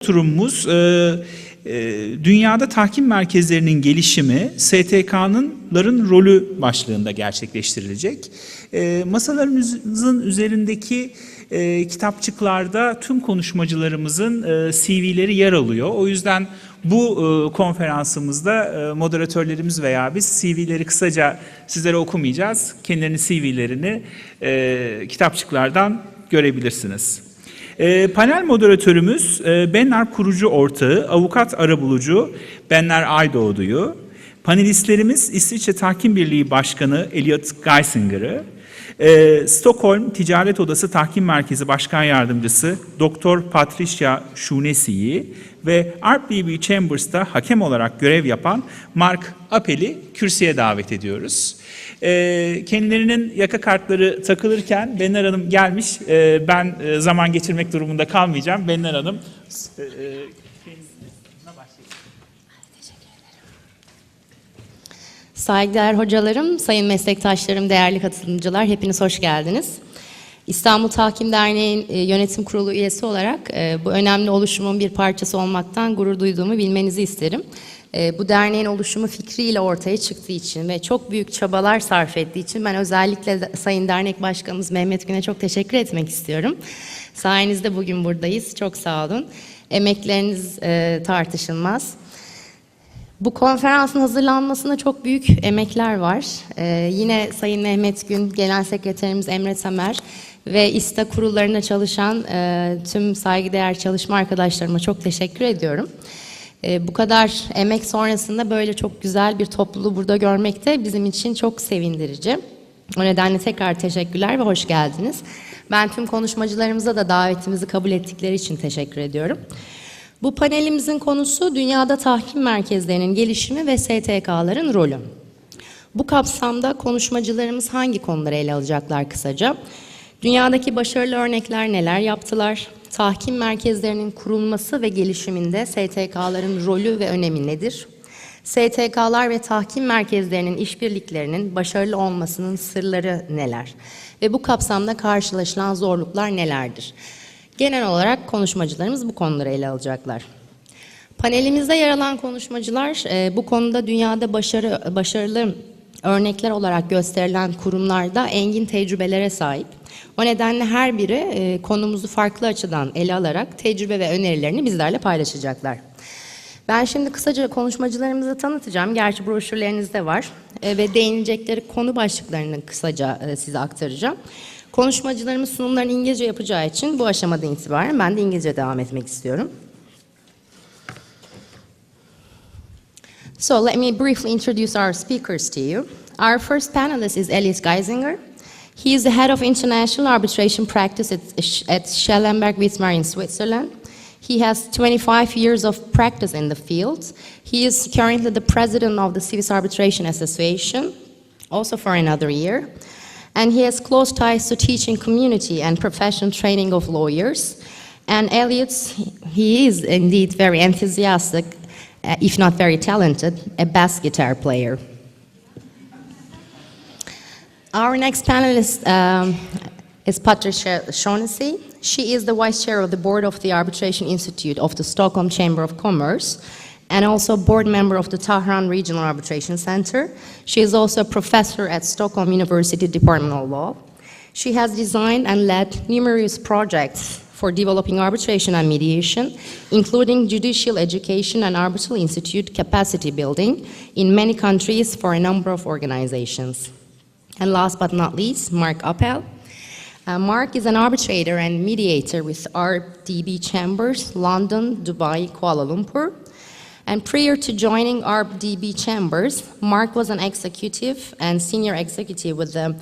Turumuz Dünya'da tahkim merkezlerinin gelişimi, STK'ların rolü başlığında gerçekleştirilecek. Masalarımızın üzerindeki kitapçıklarda tüm konuşmacılarımızın CV'leri yer alıyor. O yüzden bu konferansımızda moderatörlerimiz veya biz CV'leri kısaca sizlere okumayacağız. Kendilerinin CV'lerini kitapçıklardan görebilirsiniz. Panel moderatörümüz Benner kurucu ortağı, avukat arabulucu Benner Aydoğdu'yu, panelistlerimiz İsviçre Tahkim Birliği Başkanı Elliot Geisinger'ı, Stockholm Ticaret Odası Tahkim Merkezi Başkan Yardımcısı Dr. Patricia Shunesi'yi ve RBB Chambers'ta hakem olarak görev yapan Mark Appel'i kürsüye davet ediyoruz. Kendilerinin yaka kartları takılırken Benner Hanım gelmiş. Ben zaman geçirmek durumunda kalmayacağım. Benner Hanım saygıdeğer hocalarım, sayın meslektaşlarım, değerli katılımcılar, hepiniz hoş geldiniz. İstanbul Tahkim Derneği'nin yönetim kurulu üyesi olarak bu önemli oluşumun bir parçası olmaktan gurur duyduğumu bilmenizi isterim. Bu derneğin oluşumu fikriyle ortaya çıktığı için ve çok büyük çabalar sarf ettiği için ben özellikle Sayın Dernek Başkanımız Mehmet Gün'e çok teşekkür etmek istiyorum. Sayenizde bugün buradayız. Çok sağ olun. Emekleriniz tartışılmaz. Bu konferansın hazırlanmasında çok büyük emekler var. Yine Sayın Mehmet Gün, Genel Sekreterimiz Emre Tamer ve İSTA kurullarında çalışan tüm saygıdeğer çalışma arkadaşlarıma çok teşekkür ediyorum. Bu kadar emek sonrasında böyle çok güzel bir topluluğu burada görmek de bizim için çok sevindirici. O nedenle tekrar teşekkürler ve hoş geldiniz. Ben tüm konuşmacılarımıza da davetimizi kabul ettikleri için teşekkür ediyorum. Bu panelimizin konusu Dünya'da tahkim merkezlerinin gelişimi ve STK'ların rolü. Bu kapsamda konuşmacılarımız hangi konuları ele alacaklar kısaca? Dünyadaki başarılı örnekler neler yaptılar? Tahkim merkezlerinin kurulması ve gelişiminde STK'ların rolü ve önemi nedir? STK'lar ve tahkim merkezlerinin işbirliklerinin başarılı olmasının sırları neler? Ve bu kapsamda karşılaşılan zorluklar nelerdir? Genel olarak konuşmacılarımız bu konuları ele alacaklar. Panelimizde yer alan konuşmacılar bu konuda dünyada başarılı örnekler olarak gösterilen kurumlarda engin tecrübelere sahip. O nedenle her biri konumuzu farklı açıdan ele alarak tecrübe ve önerilerini bizlerle paylaşacaklar. Ben şimdi kısaca konuşmacılarımızı tanıtacağım. Gerçi broşürlerinizde var ve değinilecekleri konu başlıklarını kısaca size aktaracağım. Konuşmacılarımız sunumlarını İngilizce yapacağı için bu aşamadan itibaren ben de İngilizce devam etmek istiyorum. So let me briefly introduce our speakers to you. Our first panelist is Elliot Geisinger. He is the head of international arbitration practice at Schellenberg-Wismar in Switzerland. He has 25 years of practice in the field. He is currently the president of the Swiss Arbitration Association, also for another year. And he has close ties to teaching community and professional training of lawyers. And Elliot, he is indeed very enthusiastic, if not very talented, a bass guitar player. Our next panelist is Patricia Shonesi. She is the vice chair of the board of the Arbitration Institute of the Stockholm Chamber of Commerce and also board member of the Tahran Regional Arbitration Center. She is also a professor at Stockholm University Department of Law. She has designed and led numerous projects for developing arbitration and mediation, including judicial education and arbitral institute capacity building in many countries for a number of organizations. And last but not least, Mark Appel. Mark is an arbitrator and mediator with RDB Chambers, London, Dubai, Kuala Lumpur. And prior to joining RDB Chambers, Mark was an executive and senior executive with the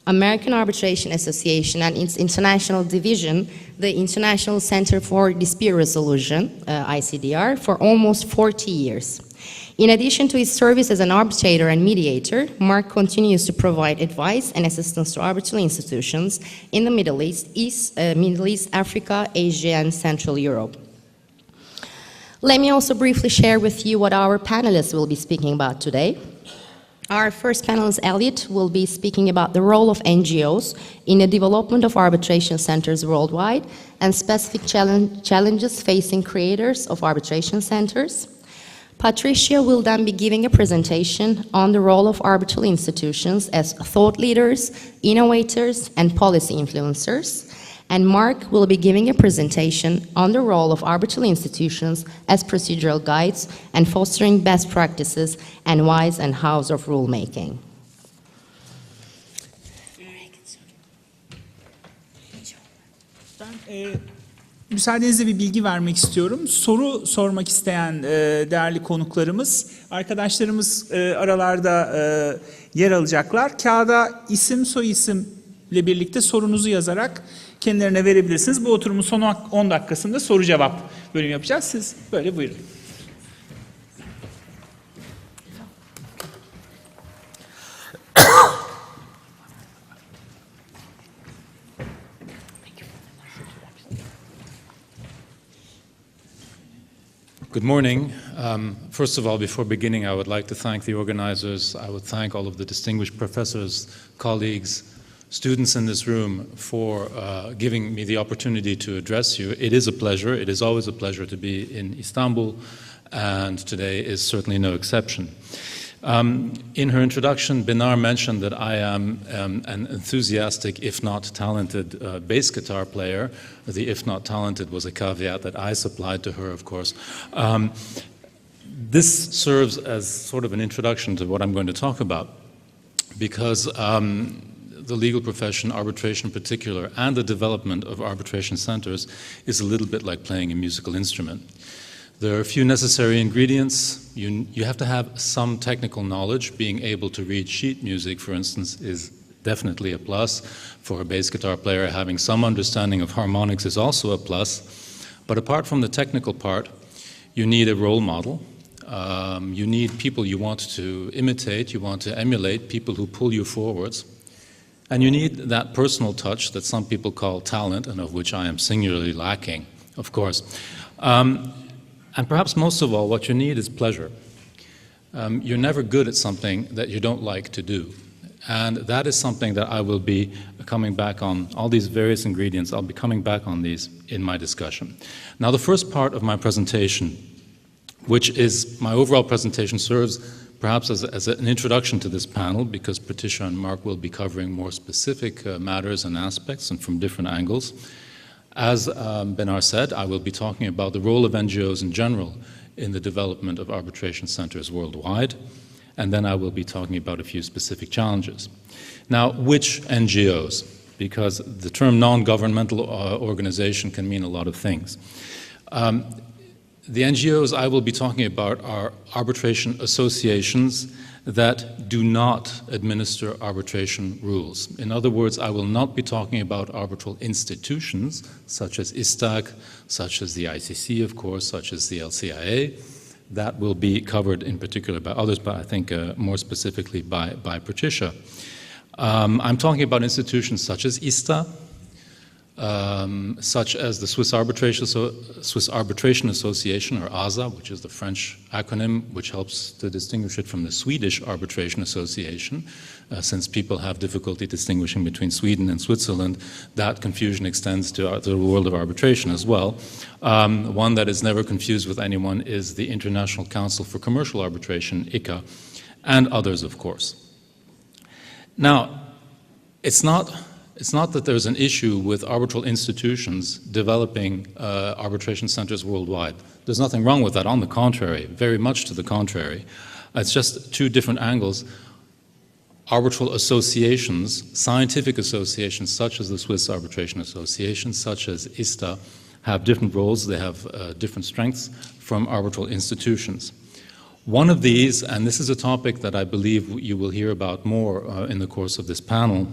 American Arbitration Association and its international division, the International Center for Dispute Resolution, ICDR, for almost 40 years. In addition to his service as an arbitrator and mediator, Mark continues to provide advice and assistance to arbitral institutions in the Middle East, Africa, Asia, and Central Europe. Let me also briefly share with you what our panelists will be speaking about today. Our first panelist, Elliot, will be speaking about the role of NGOs in the development of arbitration centers worldwide and specific challenges facing creators of arbitration centers. Patricia will then be giving a presentation on the role of arbitral institutions as thought leaders, innovators, and policy influencers. And Mark will be giving a presentation on the role of arbitral institutions as procedural guides and fostering best practices and whys and hows of rulemaking. Müsaadenizle bir bilgi vermek istiyorum. Soru sormak isteyen değerli konuklarımız, arkadaşlarımız aralarda yer alacaklar. Kağıda isim, soyisimle birlikte sorunuzu yazarak kendilerine verebilirsiniz. Bu oturumun son 10 dakikasında soru cevap bölümü yapacağız. Siz böyle buyurun. Good morning. First of all, before beginning, I would like to thank the organizers. I would thank all of the distinguished professors, colleagues, students in this room for giving me the opportunity to address you. It is a pleasure. It is always a pleasure to be in Istanbul, and today is certainly no exception. In her introduction, Benar mentioned that I am an enthusiastic, if not talented, bass guitar player. The if not talented was a caveat that I supplied to her, of course. This serves as sort of an introduction to what I'm going to talk about, because the legal profession, arbitration in particular, and the development of arbitration centers is a little bit like playing a musical instrument. There are a few necessary ingredients. You have to have some technical knowledge. Being able to read sheet music, for instance, is definitely a plus. For a bass guitar player, having some understanding of harmonics is also a plus. But apart from the technical part, you need a role model. You need people you want to imitate, you want to emulate, people who pull you forwards. And you need that personal touch that some people call talent, and of which I am singularly lacking, of course. And perhaps most of all, what you need is pleasure. You're never good at something that you don't like to do. And that is something that I will be coming back on, all these various ingredients, I'll be coming back on these in my discussion. Now, the first part of my presentation, which is my overall presentation, serves perhaps as an introduction to this panel, because Patricia and Mark will be covering more specific matters and aspects and from different angles. As Benar said, I will be talking about the role of NGOs in general in the development of arbitration centers worldwide, and then I will be talking about a few specific challenges. Now, which NGOs? Because the term non-governmental organization can mean a lot of things. The NGOs I will be talking about are arbitration associations that do not administer arbitration rules. In other words, I will not be talking about arbitral institutions such as İSTA, such as the ICC, of course, such as the LCIA. That will be covered in particular by others, but I think more specifically by Patricia. I'm talking about institutions such as İSTA, such as the Swiss Arbitration Association, or ASA, which is the French acronym, which helps to distinguish it from the Swedish Arbitration Association. Since people have difficulty distinguishing between Sweden and Switzerland, that confusion extends to the world of arbitration as well. One that is never confused with anyone is the International Council for Commercial Arbitration, ICA, and others, of course. Now, it's not that there's an issue with arbitral institutions developing arbitration centers worldwide. There's nothing wrong with that, on the contrary, very much to the contrary. It's just two different angles. Arbitral associations, scientific associations such as the Swiss Arbitration Association, such as İSTA, have different roles, they have different strengths from arbitral institutions. One of these, and this is a topic that I believe you will hear about more in the course of this panel,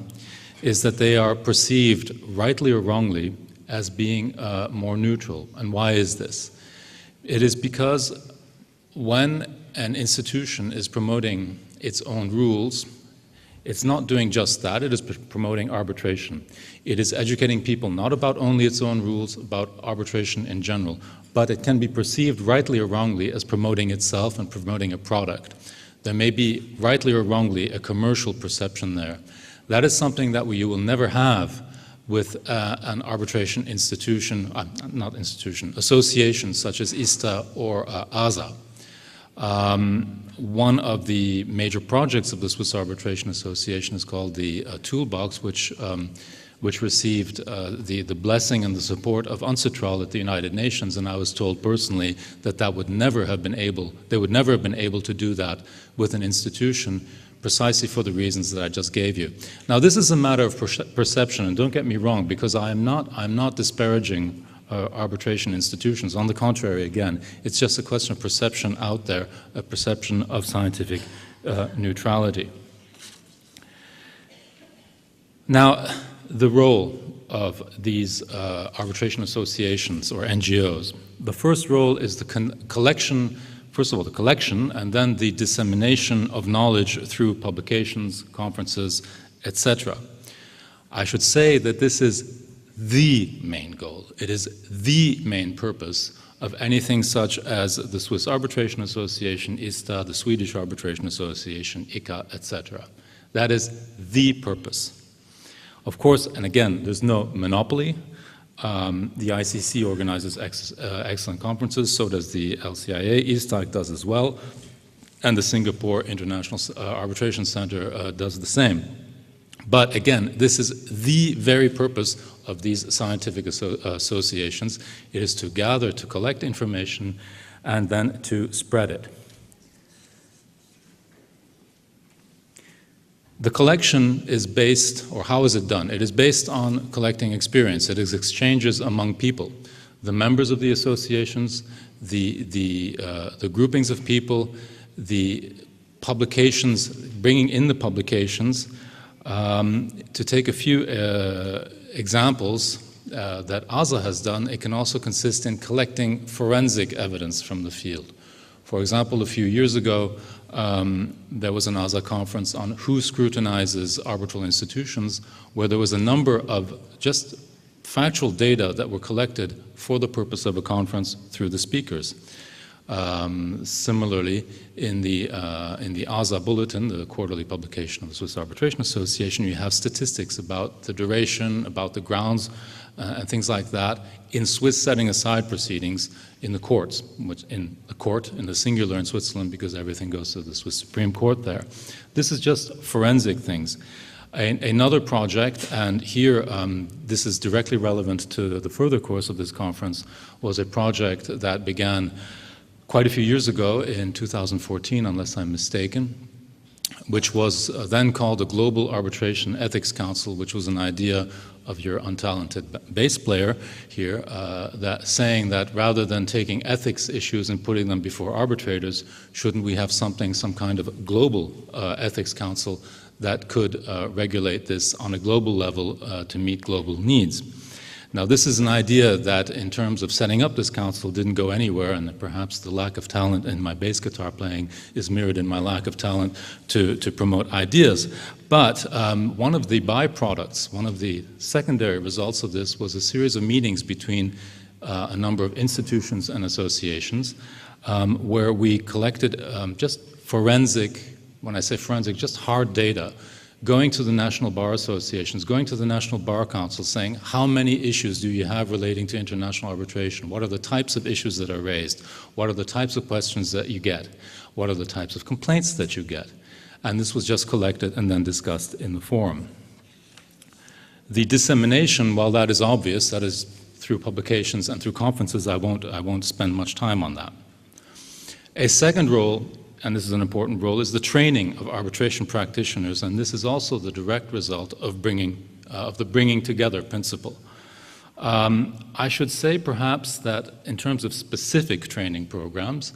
is that they are perceived, rightly or wrongly, as being more neutral. And why is this? It is because when an institution is promoting its own rules, it's not doing just that, it is promoting arbitration. It is educating people not about only its own rules, about arbitration in general, but it can be perceived, rightly or wrongly, as promoting itself and promoting a product. there may be, rightly or wrongly, a commercial perception there. That is something that you will never have with an arbitration institution, association such as ISTA or ASA. One of the major projects of the Swiss Arbitration Association is called the Toolbox, which received the blessing and the support of UNCITRAL at the United Nations, and I was told personally that they would never have been able to do that with an institution, precisely for the reasons that I just gave you. Now, this is a matter of perception, and don't get me wrong, because I'm not disparaging arbitration institutions. On the contrary, again, it's just a question of perception out there, a perception of scientific neutrality. Now, the role of these arbitration associations or NGOs. The first role is the collection. First of all, the collection, and then the dissemination of knowledge through publications, conferences, etc. I should say that this is the main goal. It is the main purpose of anything such as the Swiss Arbitration Association, ISTA, the Swedish Arbitration Association, ICA, etc. That is the purpose. Of course, and again, there's no monopoly. The ICC organizes excellent conferences, so does the LCIA, ISTA does as well, and the Singapore International Arbitration Center does the same. But again, this is the very purpose of these scientific associations. It is to gather, to collect information, and then to spread it. The collection is based, or how is it done? It is based on collecting experience. It is exchanges among people, the members of the associations, the groupings of people, the publications, bringing in the publications. To take a few examples that ASA has done, it can also consist in collecting forensic evidence from the field. For example, a few years ago, there was an ASA conference on who scrutinizes arbitral institutions, where there was a number of just factual data that were collected for the purpose of a conference through the speakers. Similarly, in the ASA Bulletin, the quarterly publication of the Swiss Arbitration Association, you have statistics about the duration, about the grounds, and things like that in Swiss setting aside proceedings in the courts, which in the court, in the singular in Switzerland, because everything goes to the Swiss Supreme Court there. This is just forensic things. Another project, and here this is directly relevant to the further course of this conference, was a project that began quite a few years ago in 2014, unless I'm mistaken, which was then called the Global Arbitration Ethics Council, which was an idea of your untalented bass player here, that saying that rather than taking ethics issues and putting them before arbitrators, shouldn't we have some kind of global ethics council that could regulate this on a global level to meet global needs? Now, this is an idea that, in terms of setting up this council, didn't go anywhere, and perhaps the lack of talent in my bass guitar playing is mirrored in my lack of talent to promote ideas. But one of the byproducts, one of the secondary results of this was a series of meetings between a number of institutions and associations where we collected just forensic, when I say forensic, just hard data, going to the national bar associations, going to the National Bar Council, saying, how many issues do you have relating to international arbitration? What are the types of issues that are raised? What are the types of questions that you get? What are the types of complaints that you get? And this was just collected and then discussed in the forum. The dissemination, while that is obvious, that is through publications and through conferences, I won't spend much time on that. A second role, and this is an important role, is the training of arbitration practitioners, and this is also the direct result of the bringing together principle. I should say perhaps that in terms of specific training programs,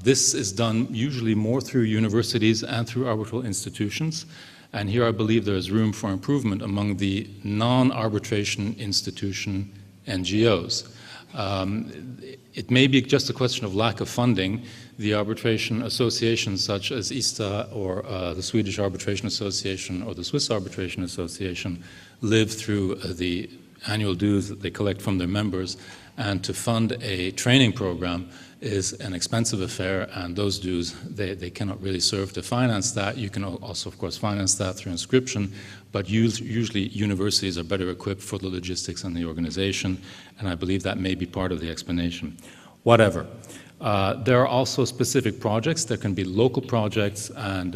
this is done usually more through universities and through arbitral institutions, and here I believe there is room for improvement among the non-arbitration institution NGOs. It may be just a question of lack of funding. The arbitration associations such as ISTA or the Swedish Arbitration Association or the Swiss Arbitration Association live through the annual dues that they collect from their members, And to fund a training program is an expensive affair, and those dues, they cannot really serve to finance that. You can also, of course, finance that through inscription, but usually universities are better equipped for the logistics and the organization, and I believe that may be part of the explanation. Whatever. There are also specific projects. There can be local projects, and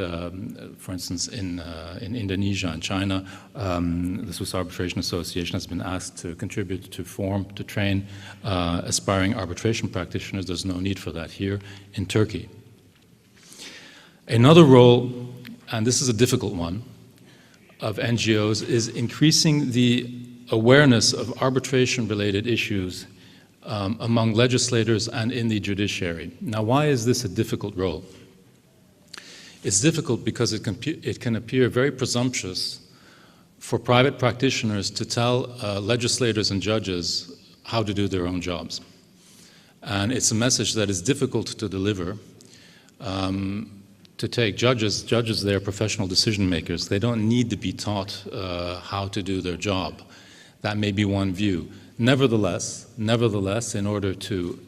for instance, in Indonesia and China, the Swiss Arbitration Association has been asked to contribute to train aspiring arbitration practitioners. There's no need for that here in Turkey. Another role, and this is a difficult one, of NGOs is increasing the awareness of arbitration-related issues among legislators and in the judiciary. Now, why is this a difficult role? It's difficult because it can appear very presumptuous for private practitioners to tell legislators and judges how to do their own jobs. And it's a message that is difficult to deliver. To take judges, they are professional decision makers. They don't need to be taught how to do their job. That may be one view. Nevertheless, in order to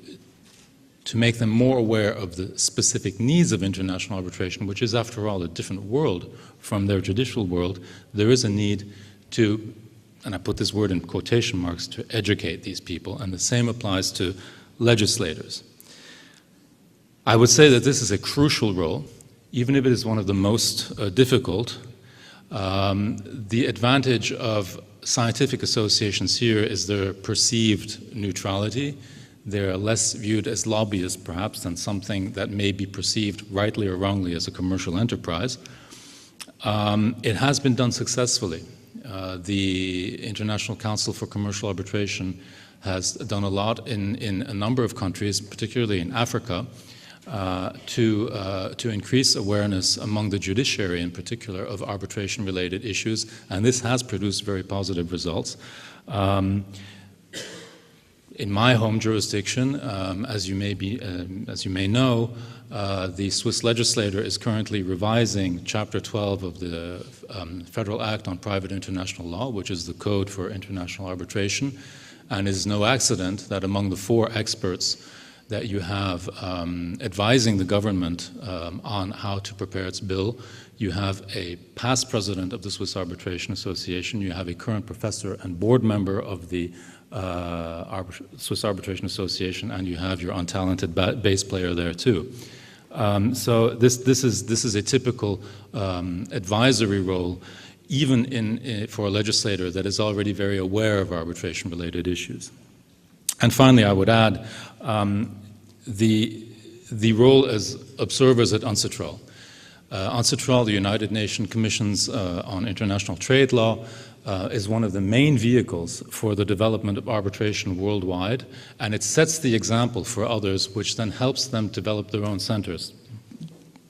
make them more aware of the specific needs of international arbitration, which is, after all, a different world from their judicial world, there is a need to, and I put this word in quotation marks, to educate these people, and the same applies to legislators. I would say that this is a crucial role, even if it is one of the most difficult. The advantage of scientific associations here is their perceived neutrality. They're less viewed as lobbyists, perhaps, than something that may be perceived, rightly or wrongly, as a commercial enterprise. It has been done successfully. The International Council for Commercial Arbitration has done a lot in a number of countries, particularly in Africa, to increase awareness among the judiciary in particular of arbitration-related issues, and this has produced very positive results. In my home jurisdiction, as you may know, the Swiss legislator is currently revising Chapter 12 of the Federal Act on Private International Law, which is the code for international arbitration, and it is no accident that among the 4 experts that you have advising the government on how to prepare its bill, you have a past president of the Swiss Arbitration Association, you have a current professor and board member of the Swiss Arbitration Association, and you have your untalented bass player there too. So this is a typical advisory role, even for a legislator that is already very aware of arbitration-related issues. And finally, I would add the role as observers at UNCITRAL. UNCITRAL, the United Nations Commissions on International Trade Law, is one of the main vehicles for the development of arbitration worldwide, and it sets the example for others, which then helps them develop their own centers.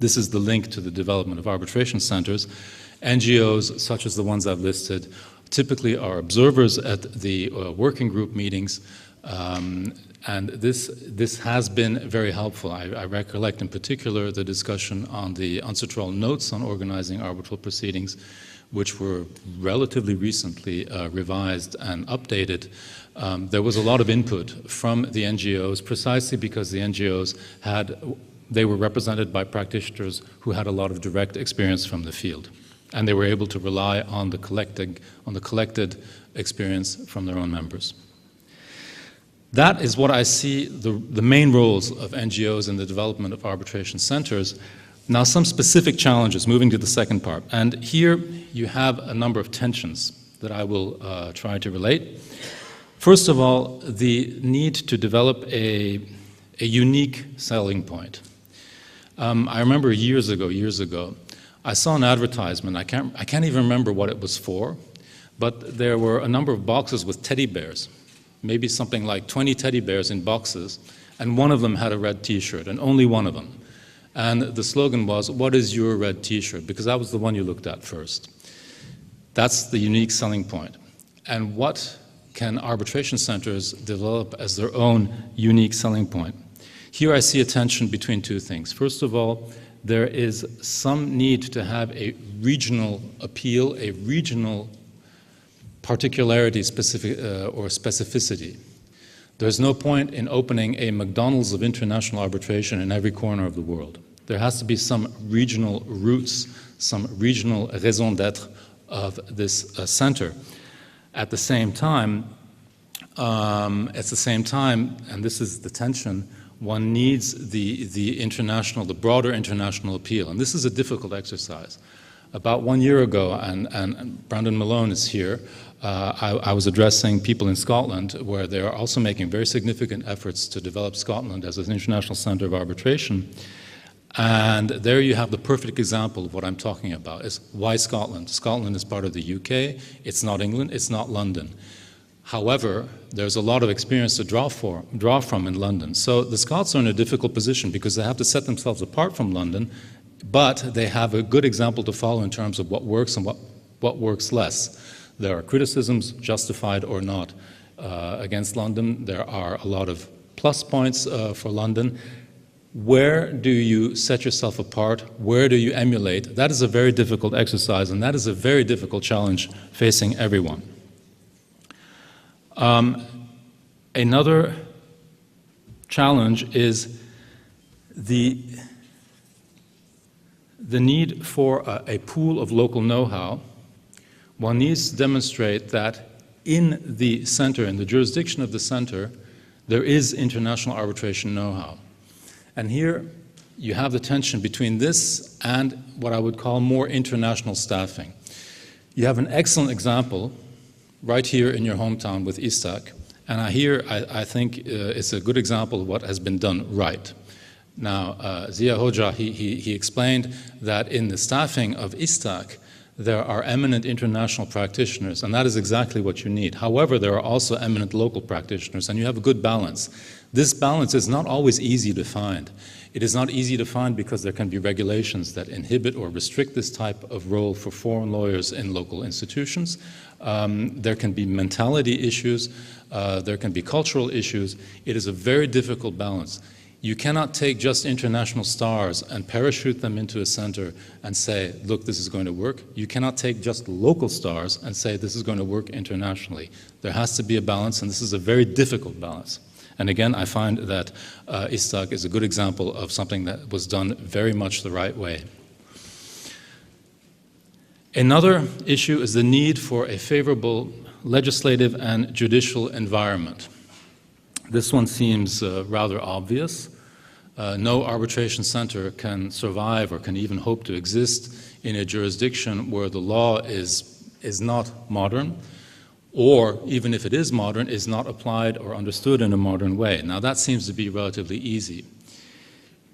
This is the link to the development of arbitration centers. NGOs, such as the ones I've listed, typically are observers at the working group meetings, and this has been very helpful. I recollect in particular the discussion on the UNCITRAL notes on organizing arbitral proceedings, which were relatively recently revised and updated. There was a lot of input from the NGOs, precisely because the NGOs they were represented by practitioners who had a lot of direct experience from the field, and they were able to rely on the collected experience from their own members. That is what I see the main roles of NGOs in the development of arbitration centers. Now, some specific challenges, moving to the second part. And here you have a number of tensions that I will try to relate. First of all, the need to develop a unique selling point. I remember years ago, I saw an advertisement. I can't even remember what it was for, but there were a number of boxes with teddy bears, maybe something like 20 teddy bears in boxes, and one of them had a red T-shirt, and only one of them. And the slogan was, "What is your red T-shirt?" Because that was the one you looked at first. That's the unique selling point. And what can arbitration centers develop as their own unique selling point? Here I see a tension between two things. First of all, there is some need to have a regional appeal, a regional particularity or specificity. There's no point in opening a McDonald's of international arbitration in every corner of the world. There has to be some regional roots, some regional raison d'être of this center. At the same time, and this is the tension, one needs the broader international appeal. And this is a difficult exercise. About 1 year ago, and Brandon Malone is here, I was addressing people in Scotland where they are also making very significant efforts to develop Scotland as an international center of arbitration. And there you have the perfect example of what I'm talking about. Is why Scotland? Scotland is part of the UK. It's not England. It's not London. However, there's a lot of experience to draw from in London. So the Scots are in a difficult position because they have to set themselves apart from London, but they have a good example to follow in terms of what works and what works less. There are criticisms, justified or not, against London. There are a lot of plus points for London. Where do you set yourself apart? Where do you emulate? That is a very difficult exercise, and that is a very difficult challenge facing everyone. Another challenge is the need for a pool of local know-how. One needs to demonstrate that in the center, in the jurisdiction of the center, there is international arbitration know-how. And here you have the tension between this and what I would call more international staffing. You have an excellent example right here in your hometown with İSTA, and I think it's a good example of what has been done right. Now, Ziya Hoca, he explained that in the staffing of İSTA, there are eminent international practitioners, and that is exactly what you need. However, there are also eminent local practitioners, and you have a good balance. This balance is not always easy to find. It is not easy to find because there can be regulations that inhibit or restrict this type of role for foreign lawyers in local institutions. There can be mentality issues. There can be cultural issues. It is a very difficult balance. You cannot take just international stars and parachute them into a center and say, look, this is going to work. You cannot take just local stars and say this is going to work internationally. There has to be a balance, and this is a very difficult balance. And again, I find that İSTA is a good example of something that was done very much the right way. Another issue is the need for a favorable legislative and judicial environment. This one seems rather obvious. No arbitration center can survive or can even hope to exist in a jurisdiction where the law is not modern, or even if it is modern, is not applied or understood in a modern way. Now that seems to be relatively easy.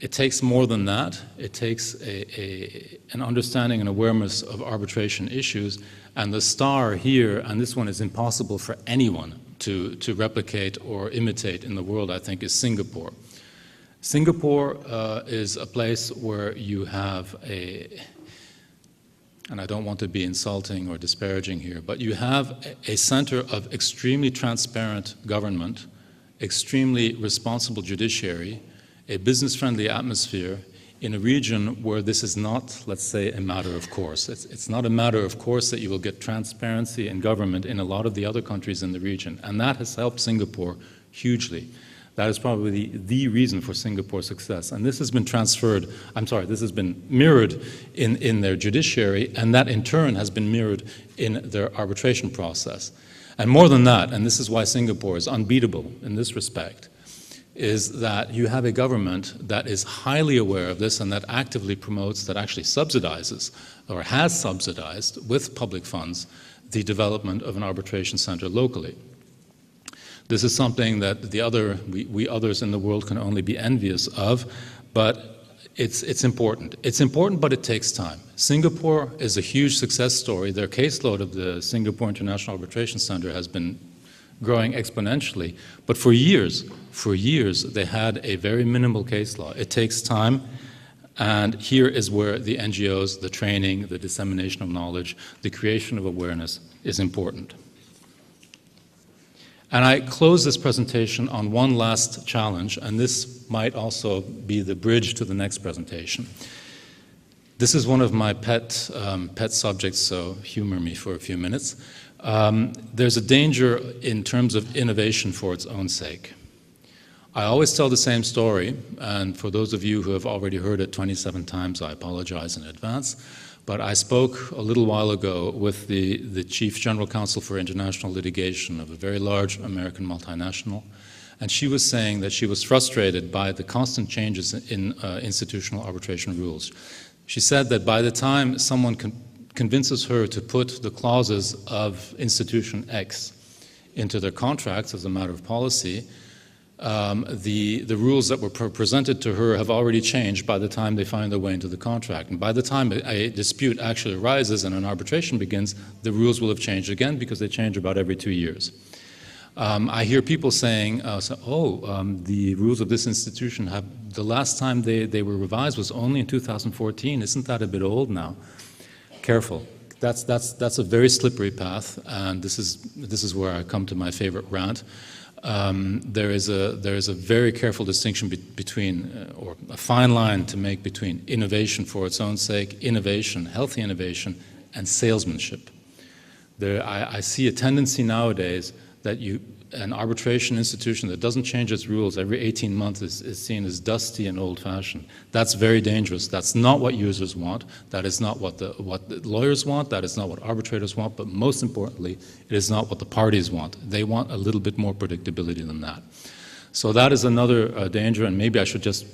It takes more than that. It takes an understanding and awareness of arbitration issues, and the star here, and this one is impossible for anyone to replicate or imitate in the world, I think, is Singapore. Singapore is a place where you have and I don't want to be insulting or disparaging here, but you have a center of extremely transparent government, extremely responsible judiciary, a business-friendly atmosphere in a region where this is not, let's say, a matter of course. It's not a matter of course that you will get transparency in government in a lot of the other countries in the region, and that has helped Singapore hugely. That is probably the reason for Singapore's success. And this has been this has been mirrored in their judiciary, and that in turn has been mirrored in their arbitration process. And more than that, and this is why Singapore is unbeatable in this respect, is that you have a government that is highly aware of this and that actively promotes, that actually subsidizes, or has subsidized with public funds, the development of an arbitration center locally. This is something that we others in the world can only be envious of, but it's important. It's important, but it takes time. Singapore is a huge success story. Their caseload of the Singapore International Arbitration Center has been growing exponentially, but for years, they had a very minimal case law. It takes time, and here is where the NGOs, the training, the dissemination of knowledge, the creation of awareness is important. And I close this presentation on one last challenge, and this might also be the bridge to the next presentation. This is one of my pet subjects, so humor me for a few minutes. There's a danger in terms of innovation for its own sake. I always tell the same story, and for those of you who have already heard it 27 times, I apologize in advance. But I spoke a little while ago with the Chief General Counsel for International Litigation of a very large American multinational, and she was saying that she was frustrated by the constant changes in institutional arbitration rules. She said that by the time someone convinces her to put the clauses of institution X into their contracts as a matter of policy, the rules that were presented to her have already changed by the time they find their way into the contract. And by the time a dispute actually arises and an arbitration begins, the rules will have changed again because they change about every 2 years. I hear people saying, the rules of this institution the last time they were revised was only in 2014. Isn't that a bit old now? Careful. That's a very slippery path, and this is where I come to my favorite rant. There is a very careful distinction between, or a fine line to make between innovation for its own sake, innovation, healthy innovation, and salesmanship. I see a tendency nowadays that an arbitration institution that doesn't change its rules every 18 months is seen as dusty and old-fashioned. That's very dangerous. That's not what users want. That is not what the lawyers want. That is not what arbitrators want. But most importantly, it is not what the parties want. They want a little bit more predictability than that. So that is another danger, and maybe I should just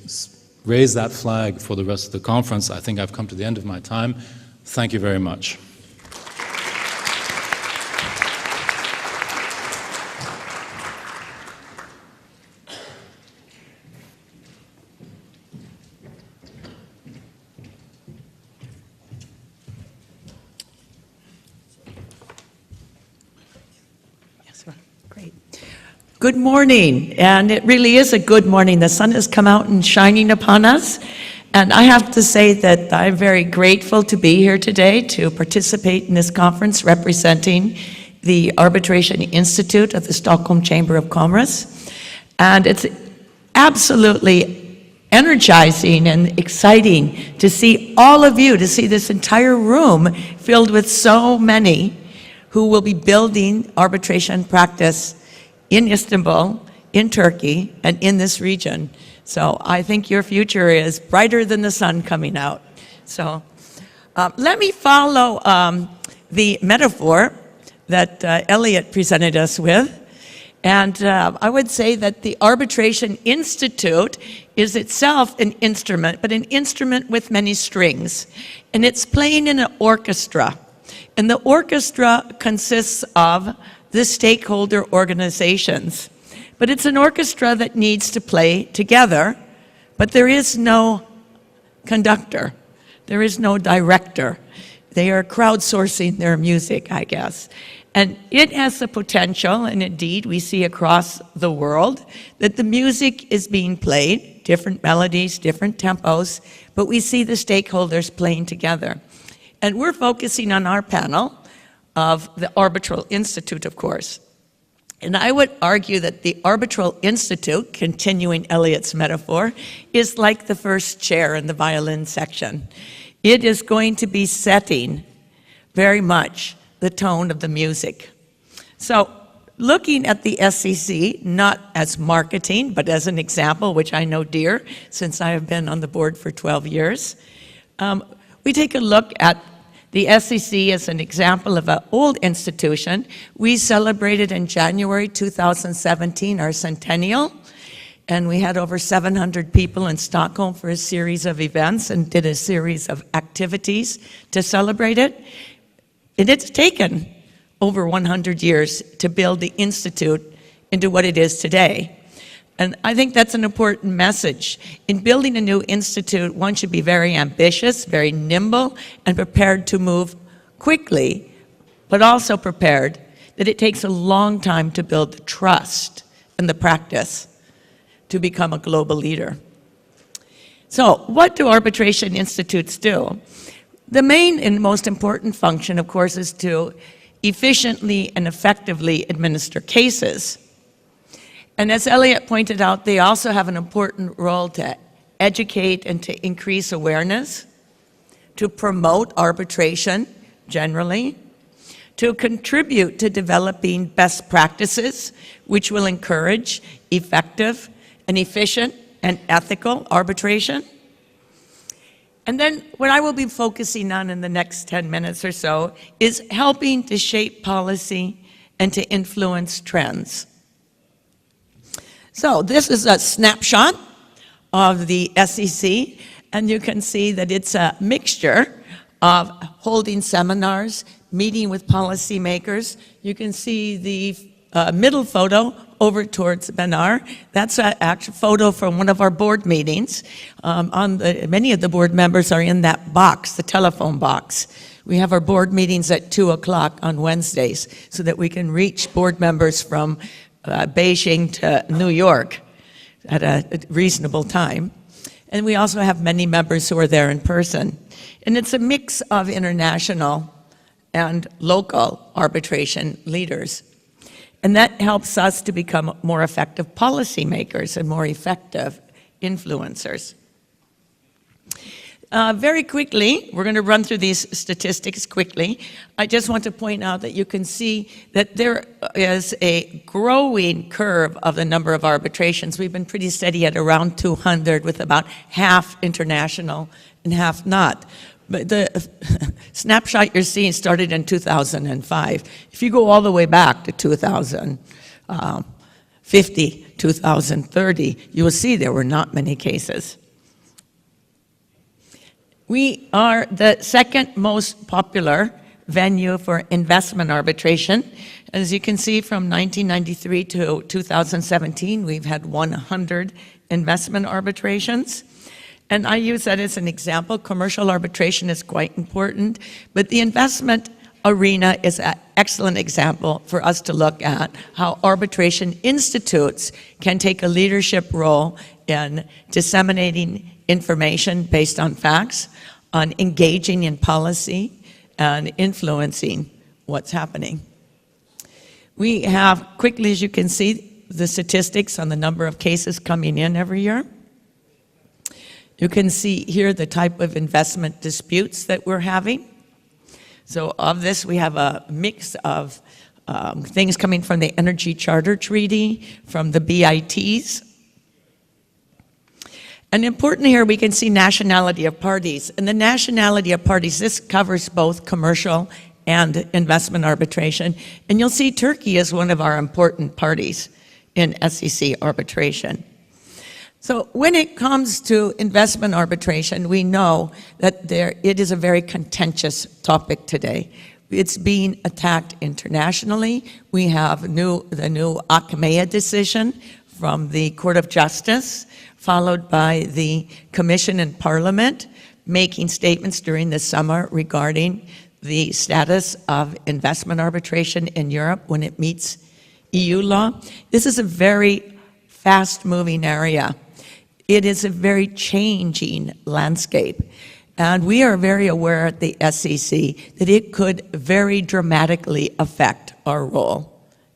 raise that flag for the rest of the conference. I think I've come to the end of my time. Thank you very much. Good morning, and it really is a good morning. The sun has come out and shining upon us, and I have to say that I'm very grateful to be here today to participate in this conference representing the Arbitration Institute of the Stockholm Chamber of Commerce. And it's absolutely energizing and exciting to see all of you, to see this entire room filled with so many who will be building arbitration practice in Istanbul, in Turkey, and in this region. So I think your future is brighter than the sun coming out. So let me follow the metaphor that Elliot presented us with. And I would say that the Arbitration Institute is itself an instrument, but an instrument with many strings. And it's playing in an orchestra. And the orchestra consists of the stakeholder organizations. But it's an orchestra that needs to play together, but there is no conductor. There is no director. They are crowdsourcing their music, I guess. And it has the potential, and indeed we see across the world, that the music is being played, different melodies, different tempos, but we see the stakeholders playing together. And we're focusing on our panel of the Arbitral Institute, of course. And I would argue that the Arbitral Institute, continuing Elliot's metaphor, is like the first chair in the violin section. It is going to be setting very much the tone of the music. So looking at the SEC, not as marketing, but as an example, which I know dear, since I have been on the board for 12 years, we take a look at the SEC as an example of an old institution. We celebrated in January 2017 our centennial, and we had over 700 people in Stockholm for a series of events and did a series of activities to celebrate it. And it's taken over 100 years to build the Institute into what it is today. And I think that's an important message. In building a new institute, one should be very ambitious, very nimble, and prepared to move quickly, but also prepared that it takes a long time to build the trust and the practice to become a global leader. So what do arbitration institutes do? The main and most important function, of course, is to efficiently and effectively administer cases. And as Elliot pointed out, they also have an important role to educate and to increase awareness, to promote arbitration generally, to contribute to developing best practices, which will encourage effective and efficient and ethical arbitration. And then what I will be focusing on in the next 10 minutes or so is helping to shape policy and to influence trends. So this is a snapshot of the SEC, and you can see that it's a mixture of holding seminars, meeting with policymakers. You can see the middle photo over towards Benar. That's an actual photo from one of our board meetings. Many of the board members are in that box, the telephone box. We have our board meetings at 2 o'clock on Wednesdays so that we can reach board members from Beijing to New York at a reasonable time. And we also have many members who are there in person. And it's a mix of international and local arbitration leaders. And that helps us to become more effective policymakers and more effective influencers. Very quickly, we're going to run through these statistics quickly. I just want to point out that you can see that there is a growing curve of the number of arbitrations. We've been pretty steady at around 200, with about half international and half not. But the snapshot you're seeing started in 2005. If you go all the way back to 2050, 2030, you will see there were not many cases. We are the second most popular venue for investment arbitration. As you can see, from 1993 to 2017, we've had 100 investment arbitrations. And I use that as an example. Commercial arbitration is quite important, but the investment arena is an excellent example for us to look at how arbitration institutes can take a leadership role in disseminating information based on facts, on engaging in policy, and influencing what's happening. We have, quickly as you can see, the statistics on the number of cases coming in every year. You can see here the type of investment disputes that we're having. So of this, we have a mix of things coming from the Energy Charter Treaty, from the BITs. And important here, we can see nationality of parties. And the nationality of parties, this covers both commercial and investment arbitration. And you'll see Turkey is one of our important parties in SEC arbitration. So when it comes to investment arbitration, we know that it is a very contentious topic today. It's being attacked internationally. We have the new Achmea decision from the Court of Justice, followed by the Commission and Parliament making statements during the summer regarding the status of investment arbitration in Europe when it meets EU law. This is a very fast-moving area. It is a very changing landscape. And we are very aware at the SEC that it could very dramatically affect our role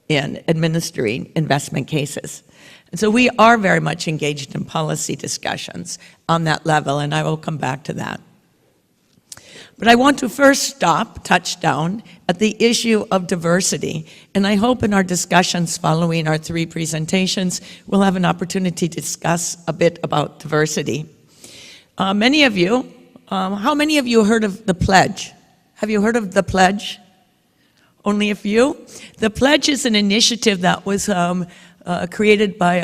in administering investment cases. And so we are very much engaged in policy discussions on that level, and I will come back to that. But I want to first touch down at the issue of diversity. And I hope in our discussions following our three presentations, we'll have an opportunity to discuss a bit about diversity. Many of you, how many of you heard of the pledge? Have you heard of the pledge? Only a few? The pledge is an initiative that was created by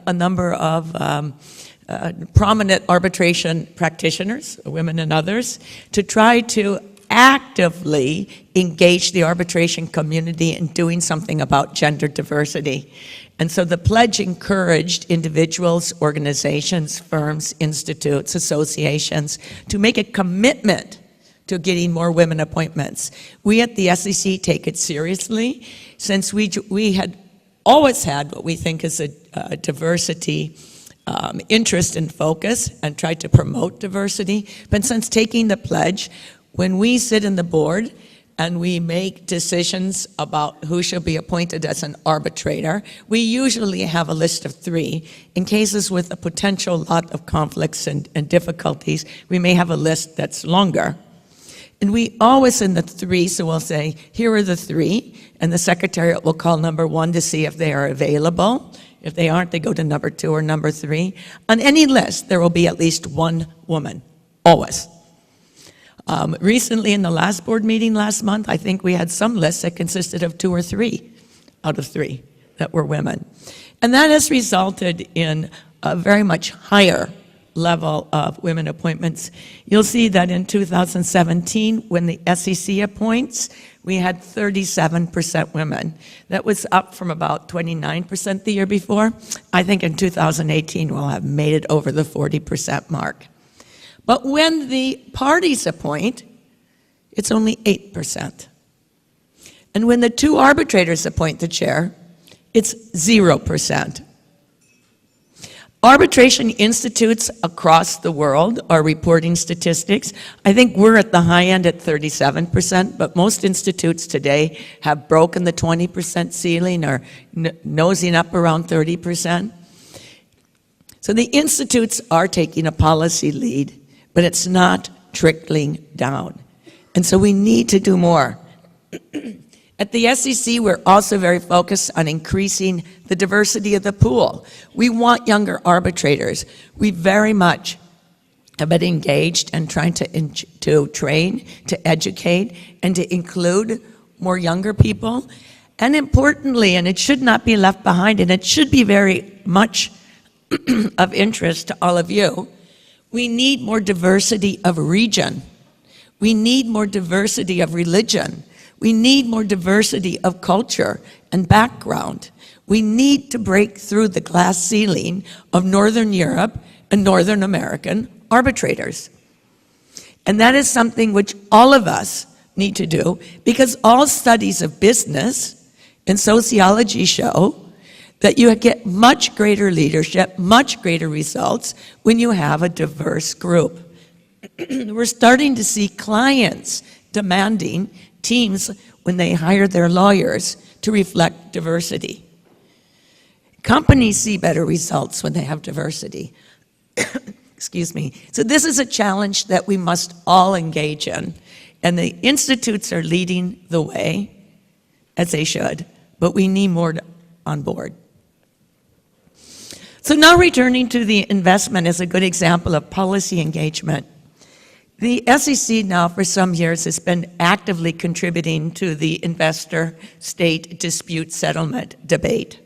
a number of prominent arbitration practitioners, women and others, to try to actively engage the arbitration community in doing something about gender diversity. And so the pledge encouraged individuals, organizations, firms, institutes, associations to make a commitment to getting more women appointments. We at the SEC take it seriously, since we had always had what we think is a diversity interest and focus, and tried to promote diversity. But since taking the pledge, when we sit in the board and we make decisions about who should be appointed as an arbitrator, we usually have a list of 3. In cases with a potential lot of conflicts and difficulties, we may have a list that's longer. And we always in the three, so we'll say, here are the three, and the secretariat will call number one to see if they are available. If they aren't, they go to number two or number three. On any list, there will be at least one woman, always. Recently, in the last board meeting last month, I think we had some lists that consisted of 2 or 3 out of 3 that were women. And that has resulted in a very much higher level of women appointments. You'll see that in 2017, when the SEC appoints, we had 37% women. That was up from about 29% the year before. I think in 2018, we'll have made it over the 40% mark. But when the parties appoint, it's only 8%. And when the 2 arbitrators appoint the chair, it's 0%. Arbitration institutes across the world are reporting statistics. I think we're at the high end at 37%, but most institutes today have broken the 20% ceiling or nosing up around 30%. So the institutes are taking a policy lead, but it's not trickling down. And so we need to do more. At the SEC, we're also very focused on increasing the diversity of the pool. We want younger arbitrators. We very much have been engaged and trying to train, to educate, and to include more younger people. And importantly, and it should not be left behind, and it should be very much of interest to all of you, we need more diversity of region. We need more diversity of religion. We need more diversity of culture and background. We need to break through the glass ceiling of Northern Europe and Northern American arbitrators. And that is something which all of us need to do, because all studies of business and sociology show that you get much greater leadership, much greater results when you have a diverse group. We're starting to see clients demanding teams when they hire their lawyers to reflect diversity. Companies see better results when they have diversity. Excuse me. So this is a challenge that we must all engage in. And the institutes are leading the way, as they should, but we need more on board. So now returning to the investment as a good example of policy engagement. The SEC now for some years has been actively contributing to the investor-state dispute settlement debate.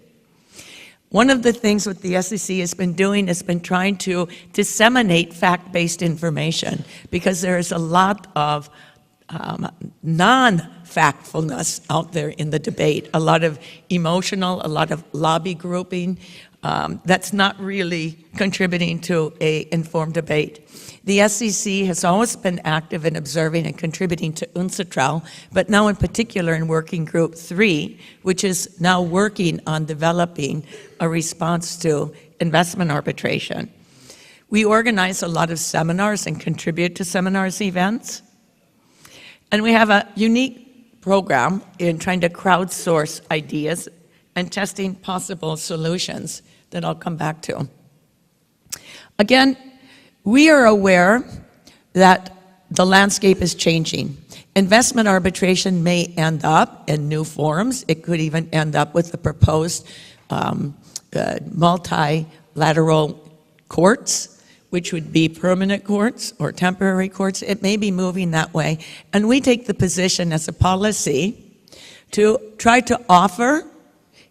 One of the things that the SEC has been doing has been trying to disseminate fact-based information, because there is a lot of non-factfulness out there in the debate, a lot of emotional, a lot of lobby grouping, that's not really contributing to an informed debate. The SEC has always been active in observing and contributing to UNCITRAL, but now in particular in Working Group 3, which is now working on developing a response to investment arbitration. We organize a lot of seminars and contribute to seminars events. And we have a unique program in trying to crowdsource ideas and testing possible solutions that I'll come back to. Again, we are aware that the landscape is changing. Investment arbitration may end up in new forms. It could even end up with the proposed multilateral courts, which would be permanent courts or temporary courts. It may be moving that way. And we take the position as a policy to try to offer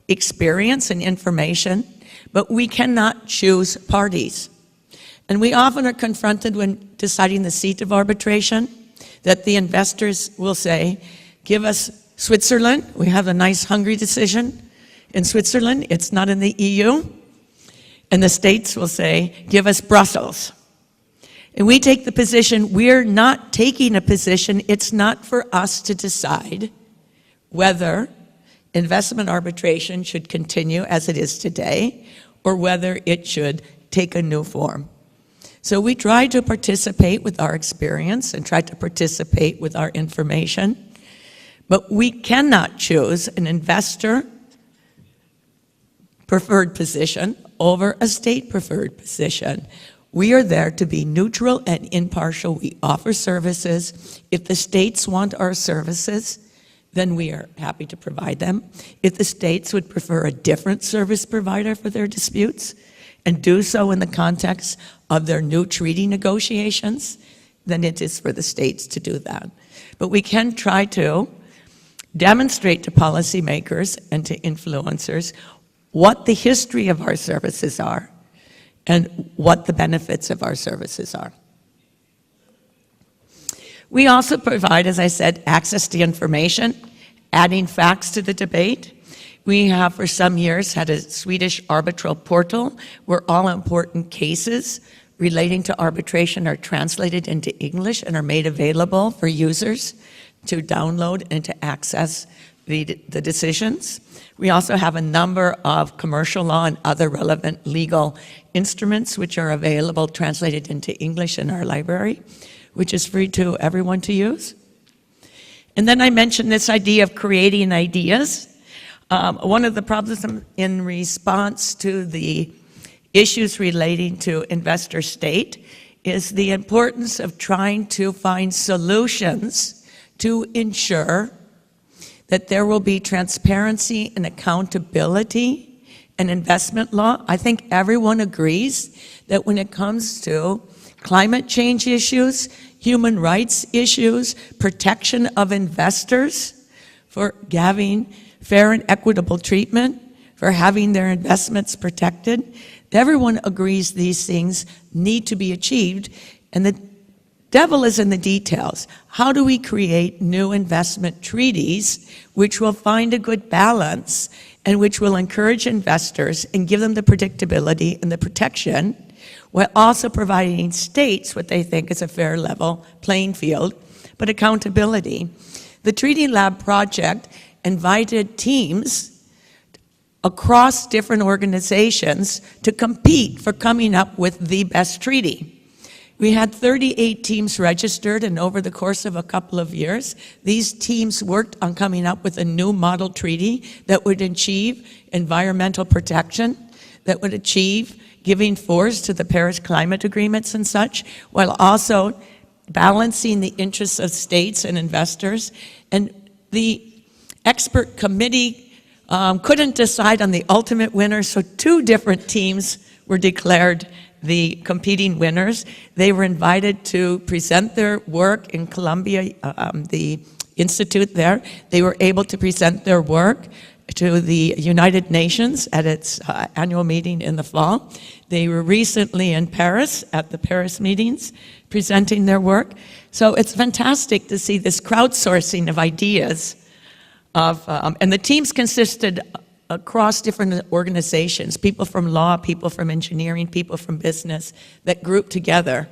experience and information, but we cannot choose parties. And we often are confronted when deciding the seat of arbitration that the investors will say, give us Switzerland. We have a nice Hungary decision in Switzerland. It's not in the EU. And the states will say, give us Brussels. And we take the position, we're not taking a position. It's not for us to decide whether investment arbitration should continue as it is today or whether it should take a new form. So we try to participate with our experience and try to participate with our information, but we cannot choose an investor preferred position over a state preferred position. We are there to be neutral and impartial. We offer services. If the states want our services, then we are happy to provide them. If the states would prefer a different service provider for their disputes and do so in the context of their new treaty negotiations, then it is for the states to do that. But we can try to demonstrate to policymakers and to influencers what the history of our services are and what the benefits of our services are. We also provide, as I said, access to information, adding facts to the debate. We have for some years had a Swedish arbitral portal where all important cases relating to arbitration are translated into English and are made available for users to download and to access the decisions. We also have a number of commercial law and other relevant legal instruments which are available, translated into English in our library, which is free to everyone to use. And then I mentioned this idea of creating ideas. One of the problems in response to the issues relating to investor state is the importance of trying to find solutions to ensure that there will be transparency and accountability in investment law. I think everyone agrees that when it comes to climate change issues, human rights issues, protection of investors, for having fair and equitable treatment, for having their investments protected, everyone agrees these things need to be achieved, and the devil is in the details. How do we create new investment treaties which will find a good balance and which will encourage investors and give them the predictability and the protection, while also providing states what they think is a fair level playing field, but accountability? The Treaty Lab project invited teams across different organizations to compete for coming up with the best treaty. We had 38 teams registered, and over the course of a couple of years, these teams worked on coming up with a new model treaty that would achieve environmental protection, that would achieve giving force to the Paris climate agreements and such, while also balancing the interests of states and investors. And the expert committee couldn't decide on the ultimate winner, so two different teams were declared the competing winners. They were invited to present their work in Columbia, the institute there. They were able to present their work to the United Nations at its annual meeting in the fall. They were recently in Paris at the Paris meetings presenting their work. So it's fantastic to see this crowdsourcing of ideas. And the teams consisted across different organizations, people from law, people from engineering, people from business, that grouped together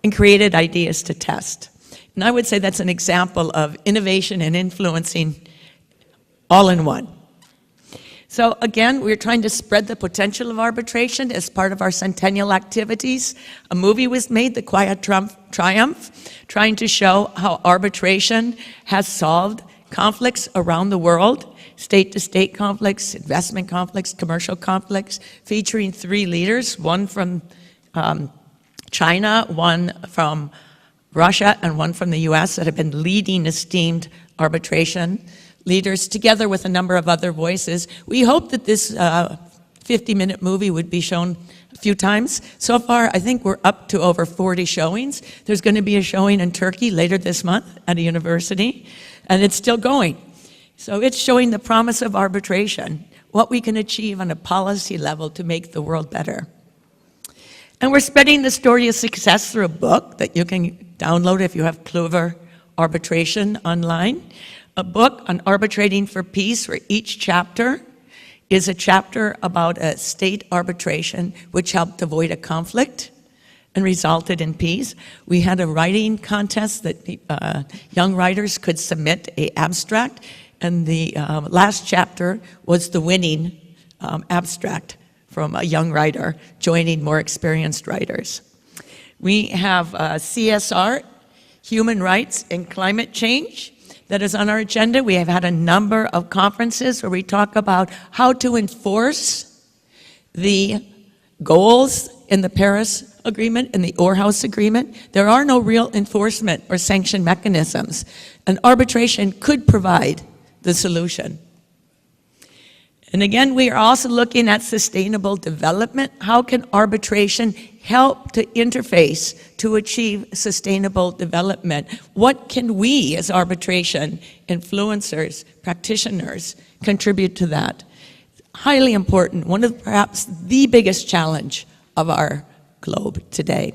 and created ideas to test. And I would say that's an example of innovation and influencing all in one. So again, we're trying to spread the potential of arbitration as part of our centennial activities. A movie was made, The Quiet Triumph, trying to show how arbitration has solved conflicts around the world, state-to-state conflicts, investment conflicts, commercial conflicts, featuring three leaders, one from China, one from Russia, and one from the US, that have been leading esteemed arbitration leaders, together with a number of other voices. We hope that this 50-minute movie would be shown a few times. So far, I think we're up to over 40 showings. There's going to be a showing in Turkey later this month at a university, and it's still going. So it's showing the promise of arbitration, what we can achieve on a policy level to make the world better. And we're spreading the story of success through a book that you can download if you have Clover Arbitration online. A book on arbitrating for peace, where each chapter is a chapter about a state arbitration which helped avoid a conflict and resulted in peace. We had a writing contest that young writers could submit an abstract, and the last chapter was the winning abstract from a young writer joining more experienced writers. We have CSR, human rights and climate change, that is on our agenda. We have had a number of conferences where we talk about how to enforce the goals in the Paris agreement and the Orhouse agreement, there are no real enforcement or sanction mechanisms, and arbitration could provide the solution. And again, we are also looking at sustainable development. How can arbitration help to interface to achieve sustainable development? What can we as arbitration influencers, practitioners, contribute to that? Highly important, one of perhaps the biggest challenge of our globe today.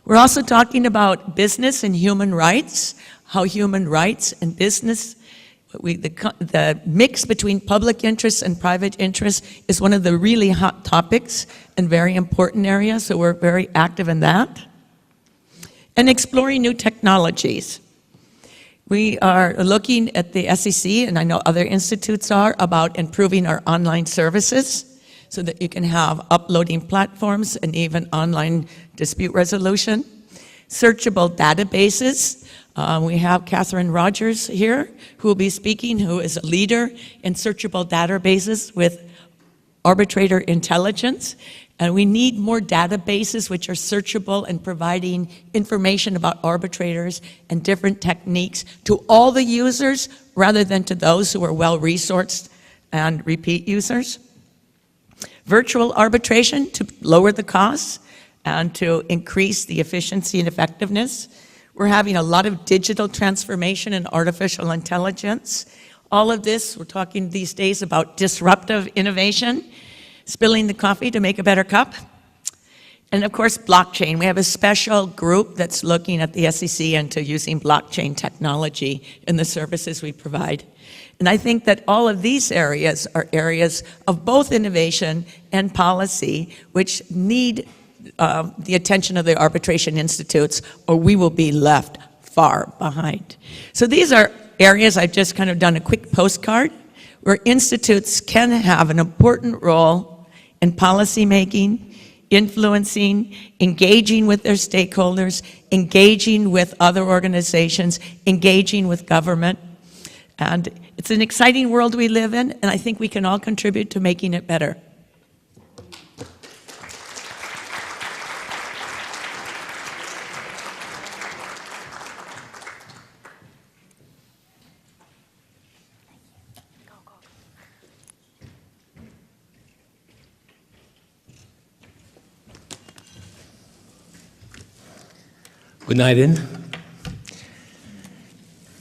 We're also talking about business and human rights, how human rights and business, the mix between public interest and private interest is one of the really hot topics and very important areas, so we're very active in that. And exploring new technologies. We are looking at the SEC, and I know other institutes are, about improving our online services so that you can have uploading platforms and even online dispute resolution. Searchable databases. We have Catherine Rogers here, who will be speaking, who is a leader in searchable databases with arbitrator intelligence. And we need more databases which are searchable and providing information about arbitrators and different techniques to all the users rather than to those who are well-resourced and repeat users. Virtual arbitration to lower the costs and to increase the efficiency and effectiveness. We're having a lot of digital transformation and artificial intelligence. All of this, we're talking these days about disruptive innovation, spilling the coffee to make a better cup. And of course, blockchain. We have a special group that's looking at the SEC into using blockchain technology in the services we provide. And I think that all of these areas are areas of both innovation and policy which need the attention of the arbitration institutes, or we will be left far behind. So these are areas I've just kind of done a quick postcard where institutes can have an important role in policy making, influencing, engaging with their stakeholders, engaging with other organizations, engaging with government. And it's an exciting world we live in, and I think we can all contribute to making it better. Good night, in.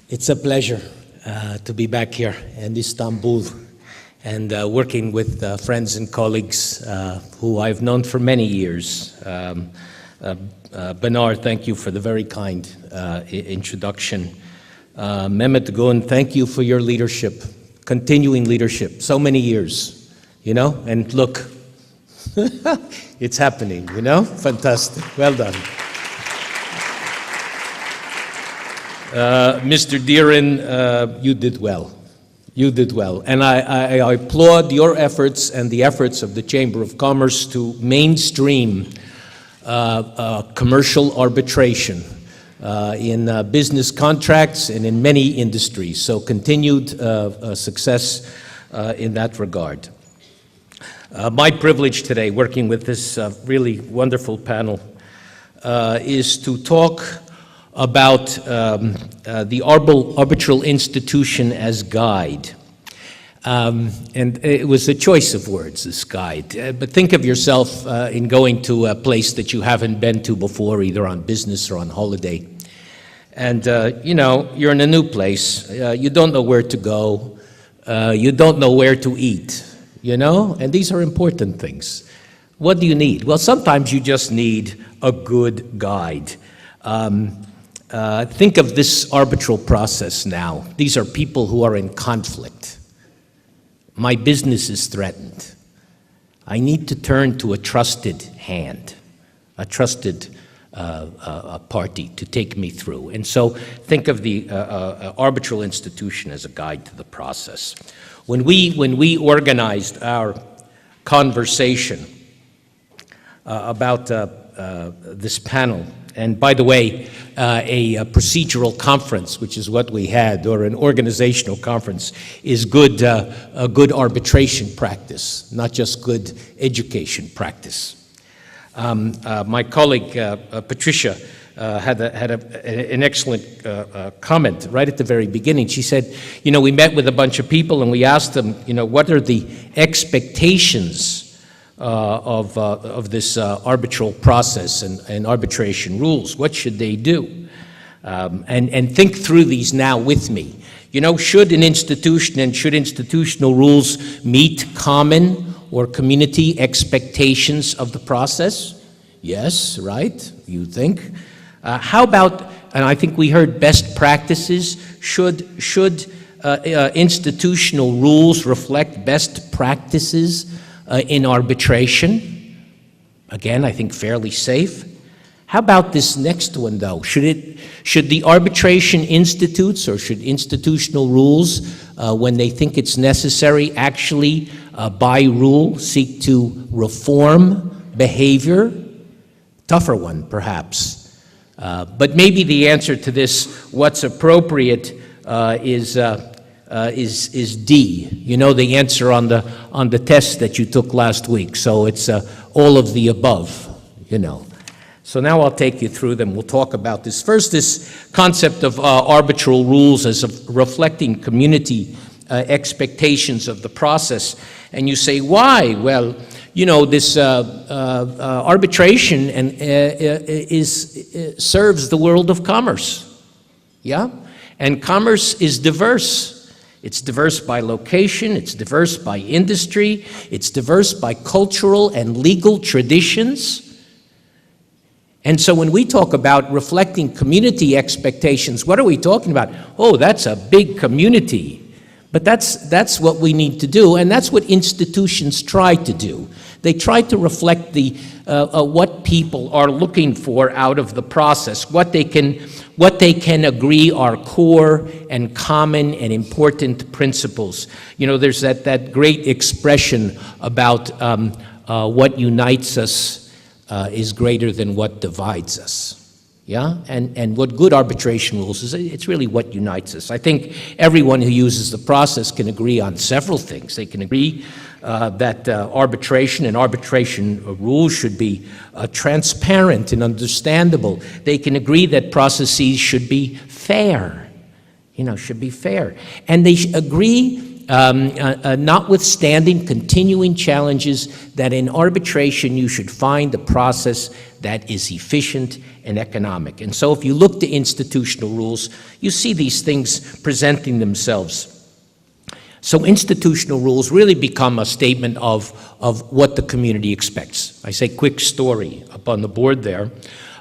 It's a pleasure to be back here in Istanbul and working with friends and colleagues who I've known for many years. Benar, thank you for the very kind introduction. Mehmet Gun, thank you for your leadership, continuing leadership, so many years, you know, and look, it's happening, you know, fantastic, well done. Mr. Deeren, you did well. You did well. And I applaud your efforts and the efforts of the Chamber of Commerce to mainstream commercial arbitration in business contracts and in many industries. So continued success in that regard. My privilege today, working with this really wonderful panel, is to talk about the arbitral institution as guide. And it was a choice of words, this guide. But think of yourself in going to a place that you haven't been to before, either on business or on holiday. And, you know, you're in a new place. You don't know where to go. You don't know where to eat, you know? And these are important things. What do you need? Well, sometimes you just need a good guide. Think of this arbitral process now. These are people who are in conflict. My business is threatened. I need to turn to a trusted hand, a trusted party to take me through. And so think of the arbitral institution as a guide to the process. When we organized our conversation about this panel, and by the way, a procedural conference, which is what we had, or an organizational conference, is good, a good arbitration practice, not just good education practice. My colleague, Patricia, had an excellent comment right at the very beginning. She said, we met with a bunch of people and we asked them, what are the expectations of this arbitral process and arbitration rules? What should they do? And think through these now with me. Should an institution and should institutional rules meet common or community expectations of the process? Yes, right? You think? How about, and I think we heard best practices, should institutional rules reflect best practices in arbitration? Again, I think fairly safe. How about this next one, though? Should the arbitration institutes or should institutional rules, when they think it's necessary, actually, by rule, seek to reform behavior? Tougher one, perhaps. But maybe the answer to this, what's appropriate, is D. The answer on the test that you took last week. So it's all of the above. So now I'll take you through them. We'll talk about this. First, this concept of arbitral rules as of reflecting community expectations of the process. And you say, why? Well, this arbitration serves the world of commerce, yeah? And commerce is diverse. It's diverse by location, it's diverse by industry, it's diverse by cultural and legal traditions. And so when we talk about reflecting community expectations, what are we talking about? Oh, that's a big community. But that's what we need to do, and that's what institutions try to do. They try to reflect what people are looking for out of the process, what they can agree are core and common and important principles. There's that great expression about what unites us is greater than what divides us. Yeah, and what good arbitration rules is, it's really what unites us. I think everyone who uses the process can agree on several things. They can agree that arbitration and arbitration rules should be transparent and understandable. They can agree that processes should be fair, should be fair. And they agree, notwithstanding continuing challenges, that in arbitration you should find a process that is efficient and economic. And so if you look to institutional rules, you see these things presenting themselves. So institutional rules really become a statement of what the community expects. I say quick story up on the board there.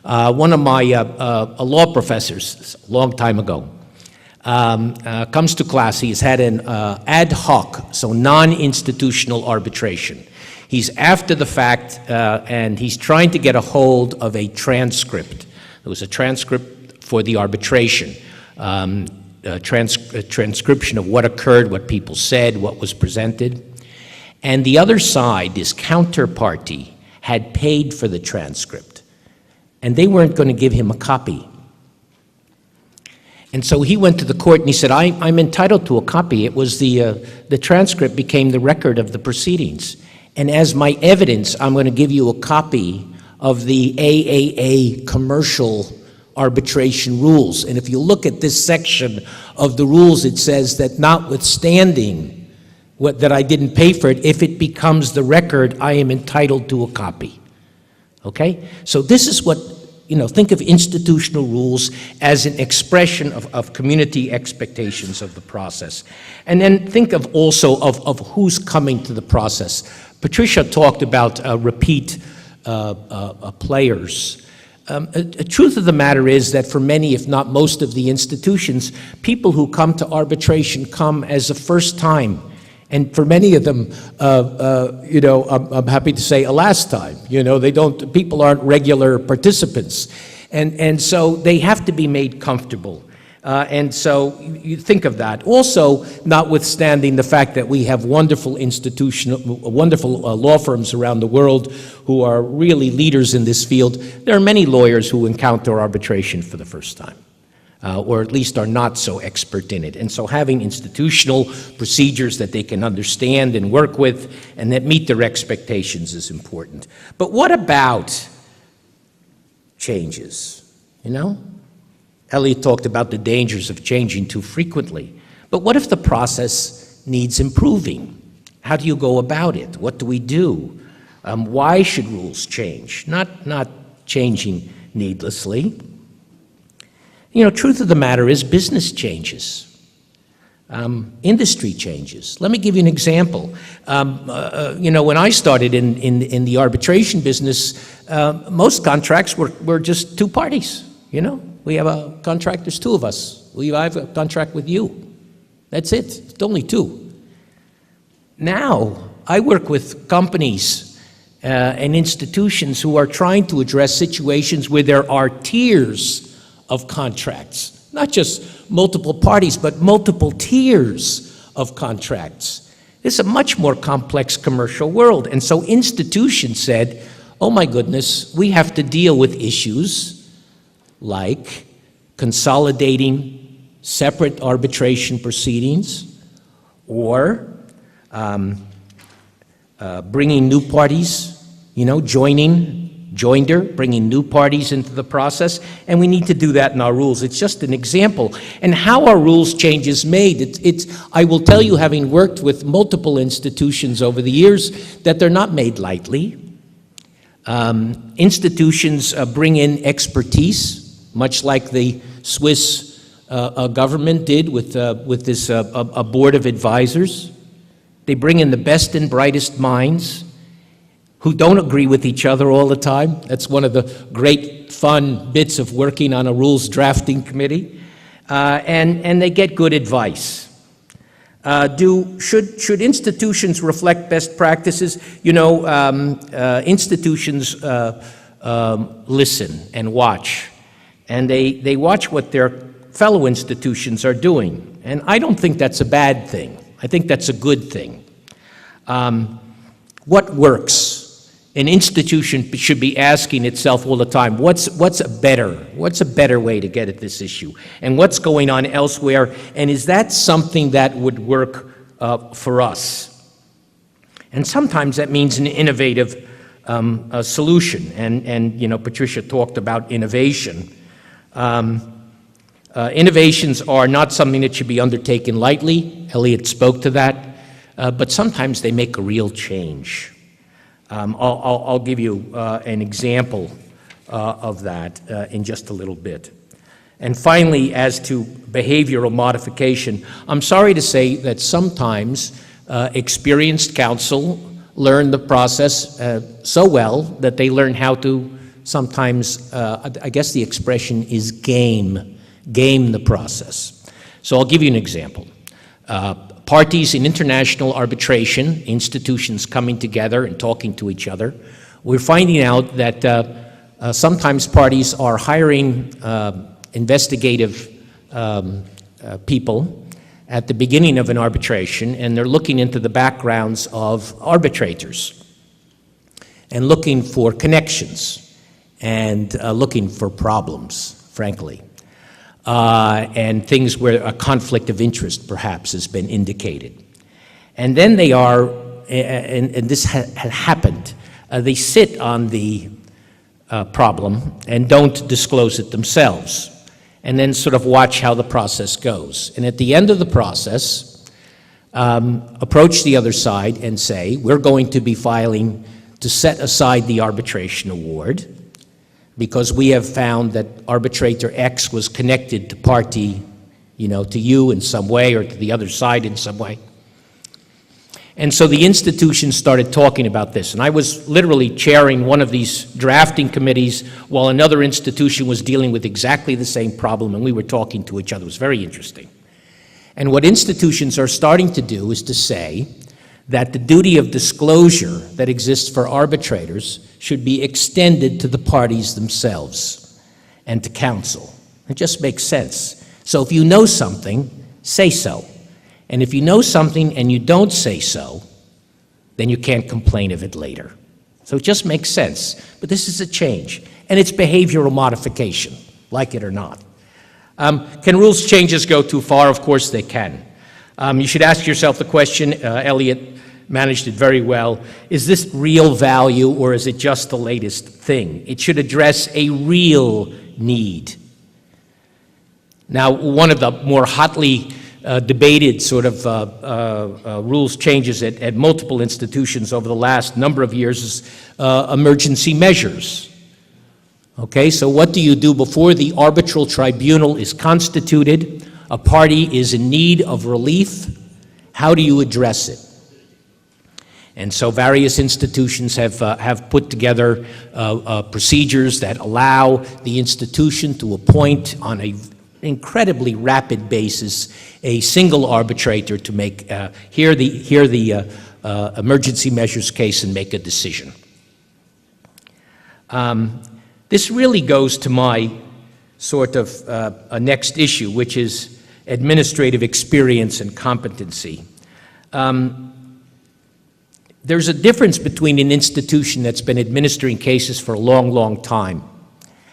One of my a law professors, a long time ago, comes to class. He's had an ad hoc, so non-institutional arbitration. He's after the fact, and he's trying to get a hold of a transcript. There was a transcript for the arbitration, a transcription of what occurred, what people said, what was presented. And the other side, this counterparty, had paid for the transcript, and they weren't going to give him a copy. And so he went to the court and he said, I'm entitled to a copy. It was the transcript became the record of the proceedings. And as my evidence, I'm going to give you a copy of the AAA commercial arbitration rules. And if you look at this section of the rules, it says that notwithstanding that I didn't pay for it, if it becomes the record, I am entitled to a copy. Okay? So this is what, think of institutional rules as an expression of community expectations of the process. And then think of also of who's coming to the process. Patricia talked about repeat players. The truth of the matter is that for many, if not most of the institutions, people who come to arbitration come as a first time. And for many of them, I'm happy to say a last time. People aren't regular participants. And so they have to be made comfortable. And so you think of that. Also, notwithstanding the fact that we have wonderful law firms around the world who are really leaders in this field, there are many lawyers who encounter arbitration for the first time. or at least are not so expert in it. And so having institutional procedures that they can understand and work with and that meet their expectations is important. But what about changes? You know? Elliot talked about the dangers of changing too frequently. But what if the process needs improving? How do you go about it? What do we do? Why should rules change? Not changing needlessly. You know, truth of the matter is business changes. Industry changes. Let me give you an example. You know, when I started in the arbitration business, most contracts were just two parties, you know? We have a contract, there's two of us. I have a contract with you. That's it, it's only two. Now, I work with companies and institutions who are trying to address situations where there are tiers of contracts, not just multiple parties, but multiple tiers of contracts. It's a much more complex commercial world. And so institutions said, oh my goodness, we have to deal with issues like consolidating separate arbitration proceedings or bringing new parties, you know, joinder, bringing new parties into the process, and we need to do that in our rules. It's just an example. And how are rules changes made? I will tell you, having worked with multiple institutions over the years, that they're not made lightly. Institutions bring in expertise, much like the Swiss government did with this a board of advisors. They bring in the best and brightest minds who don't agree with each other all the time. That's one of the great fun bits of working on a rules drafting committee. And they get good advice. Should institutions reflect best practices? You know, institutions listen and watch. And they watch what their fellow institutions are doing. And I don't think that's a bad thing. I think that's a good thing. What works? An institution should be asking itself all the time, what's a better way to get at this issue? And what's going on elsewhere? And is that something that would work for us? And sometimes that means an innovative solution. And you know, Patricia talked about innovation. Innovations are not something that should be undertaken lightly. Elliot spoke to that. But sometimes they make a real change. I'll give you an example of that in just a little bit. And finally, as to behavioral modification, I'm sorry to say that sometimes experienced counsel learn the process so well that they learn how to sometimes, I guess the expression is game the process. So I'll give you an example. Parties in international arbitration, institutions coming together and talking to each other, we're finding out that sometimes parties are hiring investigative people at the beginning of an arbitration, and they're looking into the backgrounds of arbitrators and looking for connections and looking for problems, frankly. And things where a conflict of interest perhaps has been indicated. And then they are, and this had happened, they sit on the problem and don't disclose it themselves, and then sort of watch how the process goes. And at the end of the process, approach the other side and say, we're going to be filing to set aside the arbitration award, because we have found that arbitrator X was connected to party, you know, to you in some way or to the other side in some way. And so the institution started talking about this. And I was literally chairing one of these drafting committees while another institution was dealing with exactly the same problem, and we were talking to each other. It was very interesting. And what institutions are starting to do is to say that the duty of disclosure that exists for arbitrators should be extended to the parties themselves and to counsel. It just makes sense. So if you know something, say so. And if you know something and you don't say so, then you can't complain of it later. So it just makes sense. But this is a change. And it's behavioral modification, like it or not. Can rules changes go too far? Of course they can. You should ask yourself the question, Elliot managed it very well, is this real value or is it just the latest thing? It should address a real need. Now, one of the more hotly debated sort of rules changes at multiple institutions over the last number of years is emergency measures. Okay, so what do you do before the arbitral tribunal is constituted? A party is in need of relief. How do you address it? And so various institutions have put together procedures that allow the institution to appoint on an incredibly rapid basis a single arbitrator to make hear the emergency measures case and make a decision. This really goes to my sort of next issue, which is administrative experience and competency. There's a difference between an institution that's been administering cases for a long, long time,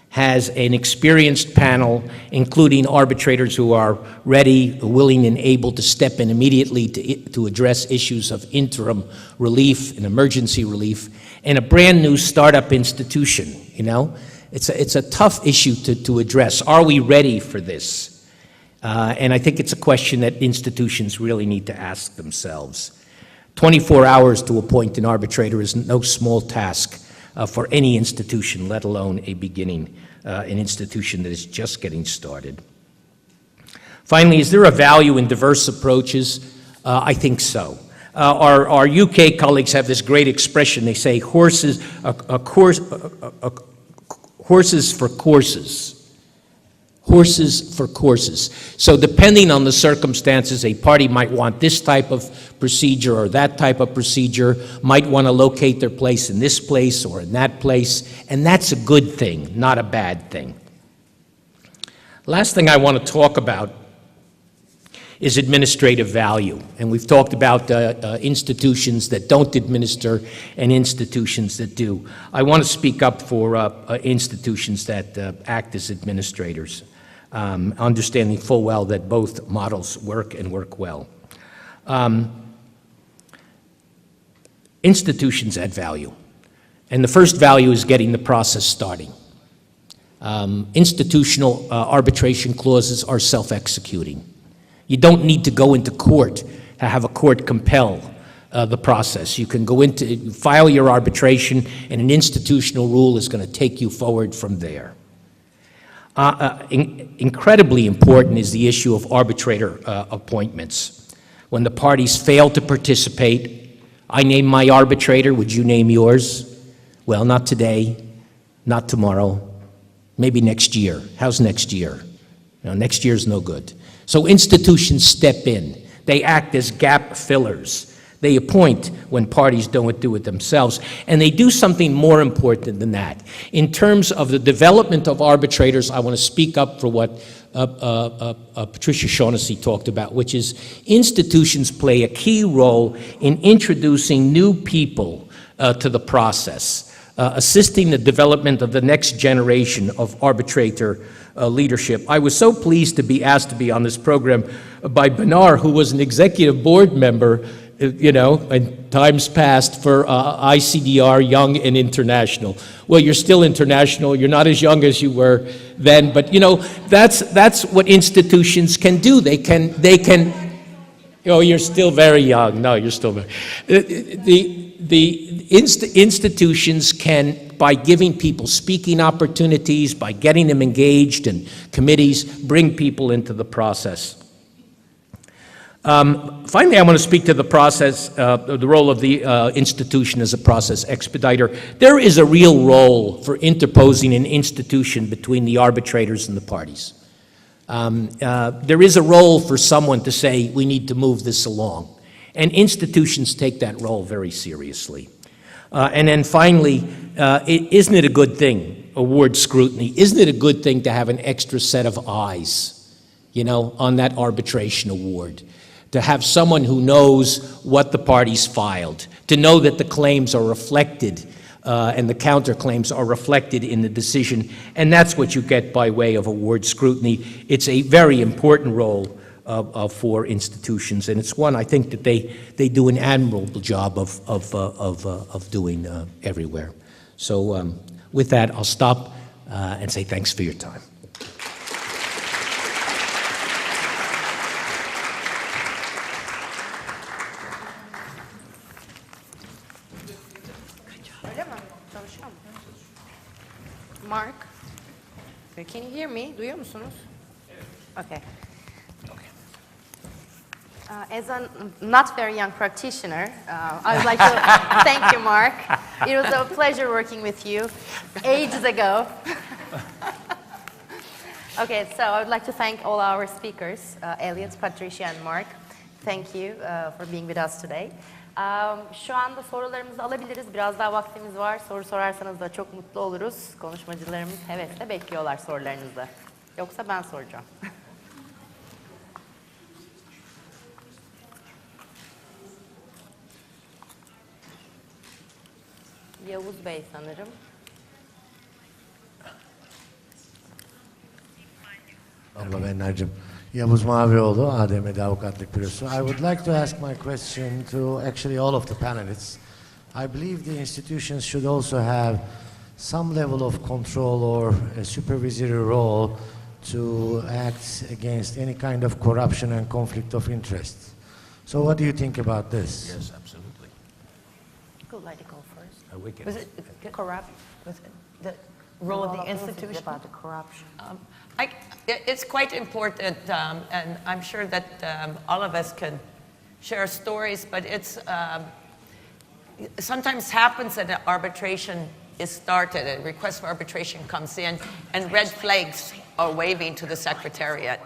has an experienced panel, including arbitrators who are ready, willing, and able to step in immediately to address issues of interim relief and emergency relief, and a brand new startup institution, you know? It's a tough issue to address. Are we ready for this? And I think it's a question that institutions really need to ask themselves. 24 hours to appoint an arbitrator is no small task for any institution, let alone an institution that is just getting started. Finally, is there a value in diverse approaches? I think so. Our UK colleagues have this great expression. They say horses for courses. Horses for courses. So depending on the circumstances, a party might want this type of procedure or that type of procedure, might want to locate their place in this place or in that place, and that's a good thing, not a bad thing. Last thing I want to talk about is administrative value. And we've talked about institutions that don't administer and institutions that do. I want to speak up for institutions that act as administrators, understanding full well that both models work and work well. Institutions add value. And the first value is getting the process starting. Institutional arbitration clauses are self-executing. You don't need to go into court to have a court compel the process. You can go file your arbitration, and an institutional rule is going to take you forward from there. Incredibly important is the issue of arbitrator appointments. When the parties fail to participate, I name my arbitrator, would you name yours? Well, not today, not tomorrow, maybe next year. How's next year? No, next year's no good. So institutions step in. They act as gap fillers. They appoint when parties don't do it themselves. And they do something more important than that. In terms of the development of arbitrators, I want to speak up for what Patricia Shaughnessy talked about, which is institutions play a key role in introducing new people to the process, assisting the development of the next generation of arbitrator leadership. I was so pleased to be asked to be on this program by Benar, who was an executive board member, you know, in times past for ICDR Young and International. Well, you're still international. You're not as young as you were then, but you know, that's what institutions can do. They can. Oh, you're still very young. No, you're still very. Institutions can, by giving people speaking opportunities, by getting them engaged in committees, bring people into the process. Finally, I want to speak to the process, the role of the institution as a process expediter. There is a real role for interposing an institution between the arbitrators and the parties. There is a role for someone to say, we need to move this along. And institutions take that role very seriously. And then finally, isn't it a good thing, award scrutiny, isn't it a good thing to have an extra set of eyes, you know, on that arbitration award? To have someone who knows what the parties filed, to know that the claims are reflected and the counterclaims are reflected in the decision, and that's what you get by way of award scrutiny. It's a very important role for institutions, and it's one I think that they do an admirable job of doing everywhere. So with that, I'll stop and say thanks for your time. Mark, can you hear me? Duyuyor musunuz? Okay. As a not very young practitioner, I would like to thank you, Mark. It was a pleasure working with you ages ago. Okay, so I would like to thank all our speakers, Elliot, Patricia, and Mark. Thank you for being with us today. Şu anda sorularımızı alabiliriz. Biraz daha vaktimiz var. Soru sorarsanız da çok mutlu oluruz. Konuşmacılarımız hevesle bekliyorlar sorularınızı. Yoksa ben soracağım. Yavuz Bey sanırım. Abla ben Narcım. Yavuz Mavioğlu, ADM'de Avukatlık Bürosu. I would like to ask my question to actually all of the panelists. I believe the institutions should also have some level of control or a supervisory role to act against any kind of corruption and conflict of interest. So what do you think about this? Yes, absolutely. Who would like to go first? Was it corrupt? Was it the role of the institution? About the corruption. It's quite important, and I'm sure that all of us can share stories, but it's sometimes happens that an arbitration is started, a request for arbitration comes in, and red flags are waving to the Secretariat.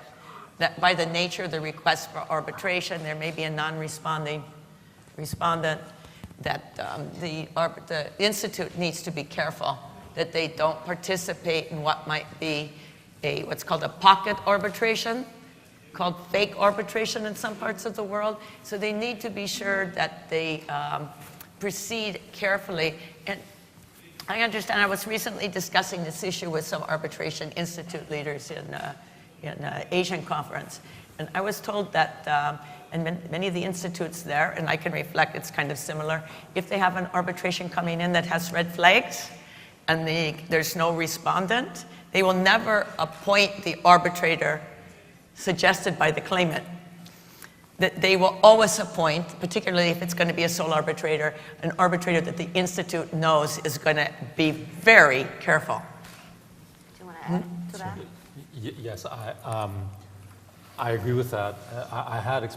That by the nature of the request for arbitration, there may be a non-responding respondent, that the Institute needs to be careful that they don't participate in what might be what's called a pocket arbitration, called fake arbitration in some parts of the world. So they need to be sure that they proceed carefully. And I understand, I was recently discussing this issue with some arbitration institute leaders in Asian conference. And I was told that, and many of the institutes there, and I can reflect, it's kind of similar, if they have an arbitration coming in that has red flags, and there's no respondent, they will never appoint the arbitrator suggested by the claimant. That they will always appoint, particularly if it's going to be a sole arbitrator, an arbitrator that the Institute knows is going to be very careful. Do you want to add to that? Yes, I agree with that. I had a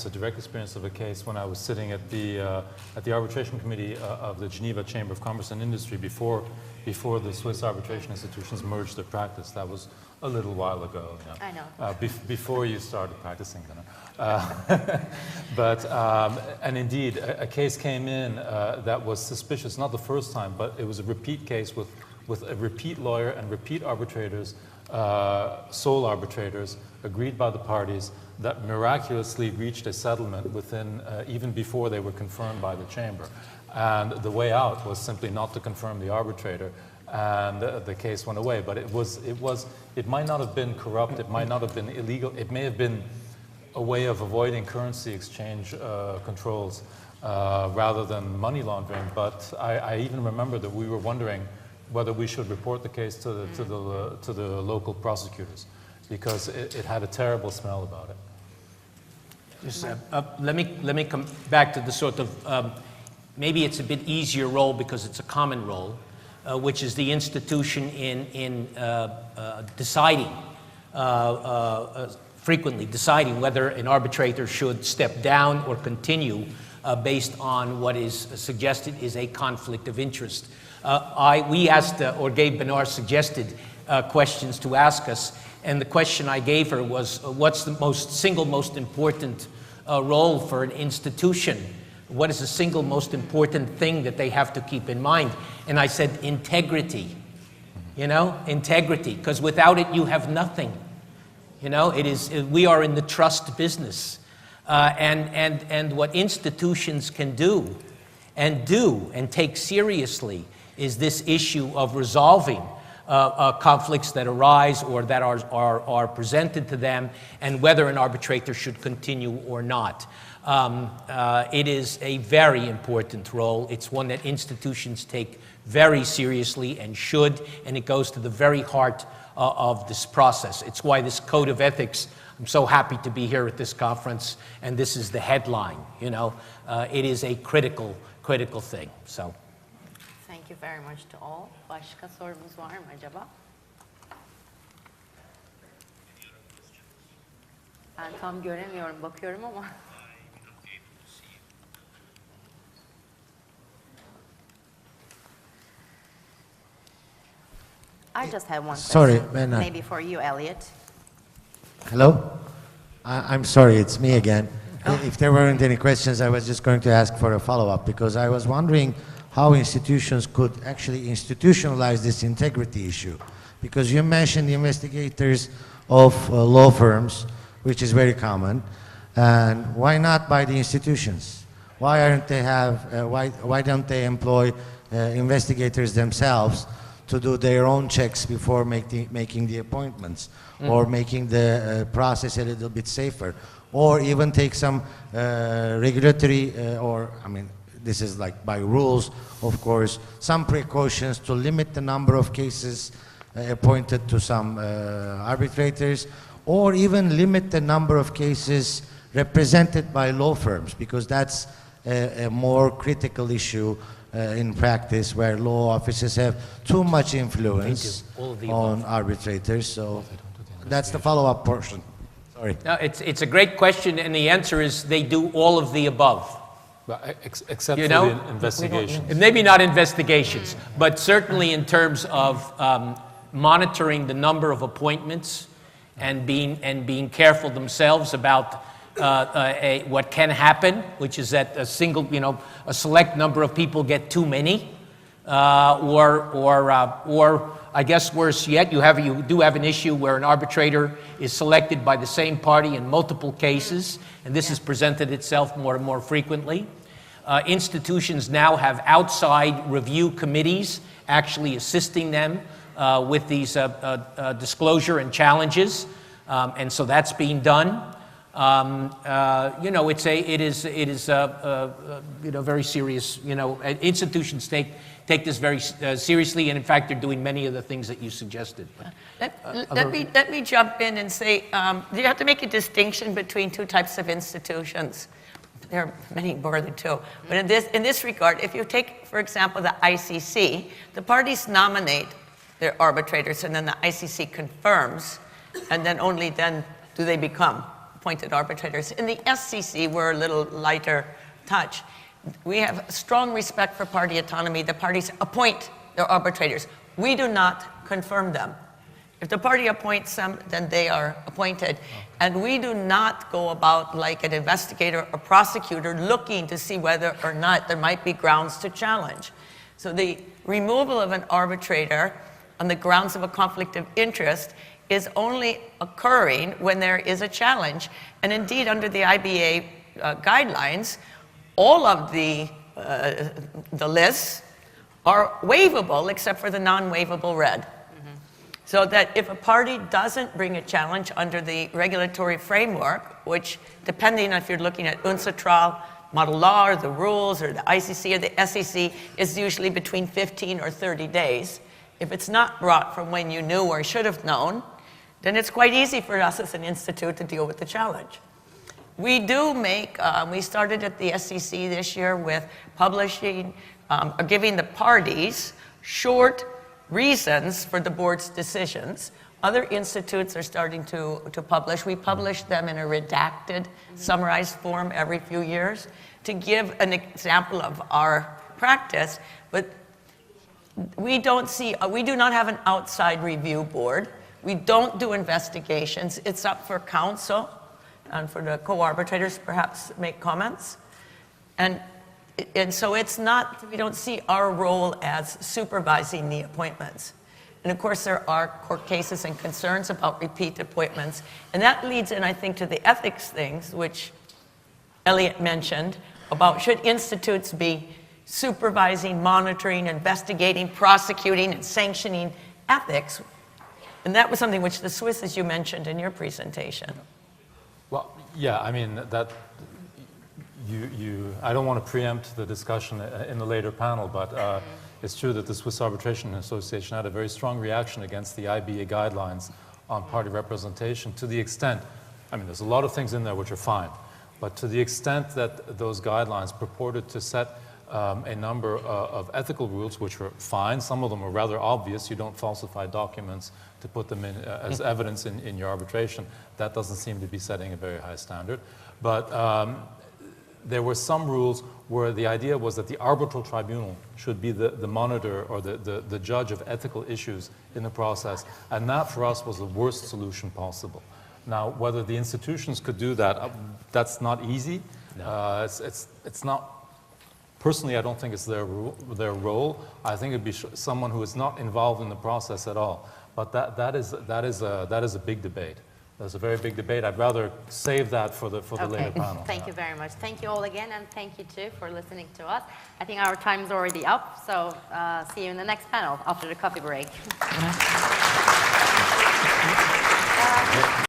direct experience of a case when I was sitting at the arbitration committee of the Geneva Chamber of Commerce and Industry before the Swiss arbitration institutions merged their practice. That was a little while ago. You know. I know. Before you started practicing. You know. And indeed, a case came in that was suspicious, not the first time, but it was a repeat case with a repeat lawyer and repeat arbitrators, sole arbitrators, agreed by the parties, that miraculously reached a settlement within, even before they were confirmed by the chamber. And the way out was simply not to confirm the arbitrator, and the case went away. But it might not have been corrupt, it might not have been illegal, it may have been a way of avoiding currency exchange controls rather than money laundering. But I even remember that we were wondering whether we should report the case to the local prosecutors, because it had a terrible smell about it. Just, let me come back to the sort of, maybe it's a bit easier role because it's a common role, which is the institution in deciding, frequently deciding whether an arbitrator should step down or continue based on what is suggested is a conflict of interest. We asked, or Gabe Bernard suggested questions to ask us, and the question I gave her was, what's the single most important role for an institution? What is the single most important thing that they have to keep in mind? And I said, integrity. You know, integrity, because without it you have nothing. You know, we are in the trust business. And what institutions can do and take seriously is this issue of resolving conflicts that arise or that are presented to them, and whether an arbitrator should continue or not. It is a very important role. It's one that institutions take very seriously and should, and it goes to the very heart of this process. It's why this code of ethics, I'm so happy to be here at this conference, and this is the headline, you know. It is a critical thing, so. Thank you very much to all. Başka sorumuz var mı acaba? Ben tam göremiyorum, bakıyorum ama. I just have one question. Sorry, Bernard. Maybe for you, Elliot. Hello? I'm sorry, it's me again. If there weren't any questions, I was just going to ask for a follow-up, because I was wondering how institutions could actually institutionalize this integrity issue. Because you mentioned the investigators of law firms, which is very common, and why not by the institutions? Why aren't they why don't they employ investigators themselves to do their own checks before making the appointments, or making the process a little bit safer, or even take some regulatory, this is like by rules, of course, some precautions to limit the number of cases appointed to some arbitrators, or even limit the number of cases represented by law firms, because that's a more critical issue in practice, where law offices have too much influence on arbitrators. So that's the follow-up portion. Sorry. No, it's a great question, and the answer is they do all of the above. Well, except You for know? the investigations. Maybe not investigations, but certainly in terms of monitoring the number of appointments and being careful themselves about what can happen, which is that a select number of people get too many, or I guess worse yet, you do have an issue where an arbitrator is selected by the same party in multiple cases, and this has presented itself more and more frequently. Institutions now have outside review committees actually assisting them with these disclosure and challenges, and so that's being done. It is very serious. Institutions take this very seriously, and in fact, they're doing many of the things that you suggested. Let me jump in and say, you have to make a distinction between two types of institutions. There are many more than two. But in this regard, if you take, for example, the ICC, the parties nominate their arbitrators, and then the ICC confirms, and then only then do they become appointed arbitrators. In the SCC, we're a little lighter touch. We have strong respect for party autonomy. The parties appoint their arbitrators. We do not confirm them. If the party appoints them, then they are appointed. And we do not go about like an investigator or prosecutor looking to see whether or not there might be grounds to challenge. So the removal of an arbitrator on the grounds of a conflict of interest is only occurring when there is a challenge. And indeed, under the IBA guidelines, all of the lists are waivable except for the non-waivable red. So that if a party doesn't bring a challenge under the regulatory framework, which depending on if you're looking at UNCITRAL, model law, or the rules, or the ICC, or the SEC, is usually between 15 or 30 days. If it's not brought from when you knew or should have known, then it's quite easy for us as an institute to deal with the challenge. We do make, we started at the SEC this year with publishing, giving the parties short reasons for the board's decisions. Other institutes are starting to publish. We publish them in a redacted, summarized form every few years to give an example of our practice, but we do not have an outside review board. We don't do investigations. It's up for counsel and for the co-arbitrators perhaps make comments. And so it's not, we don't see our role as supervising the appointments. And of course there are court cases and concerns about repeat appointments. And that leads in, I think, to the ethics things, which Elliot mentioned, about should institutes be supervising, monitoring, investigating, prosecuting, and sanctioning ethics. And that was something which the Swiss, as you mentioned in your presentation. Well, yeah, I mean, that I don't want to preempt the discussion in the later panel, but it's true that the Swiss Arbitration Association had a very strong reaction against the IBA guidelines on party representation to the extent, I mean, there's a lot of things in there which are fine, but to the extent that those guidelines purported to set a number of ethical rules which were fine. Some of them were rather obvious. You don't falsify documents to put them in as evidence in your arbitration. That doesn't seem to be setting a very high standard. But there were some rules where the idea was that the arbitral tribunal should be the monitor or the judge of ethical issues in the process. And that for us was the worst solution possible. Now, whether the institutions could do that, that's not easy. No. It's not. Personally, I don't think it's their role. I think it'd be someone who is not involved in the process at all. But that is a big debate. That's a very big debate. I'd rather save that for the later panel. Thank you very much. Thank you all again, and thank you too for listening to us. I think our time is already up, so see you in the next panel after the coffee break.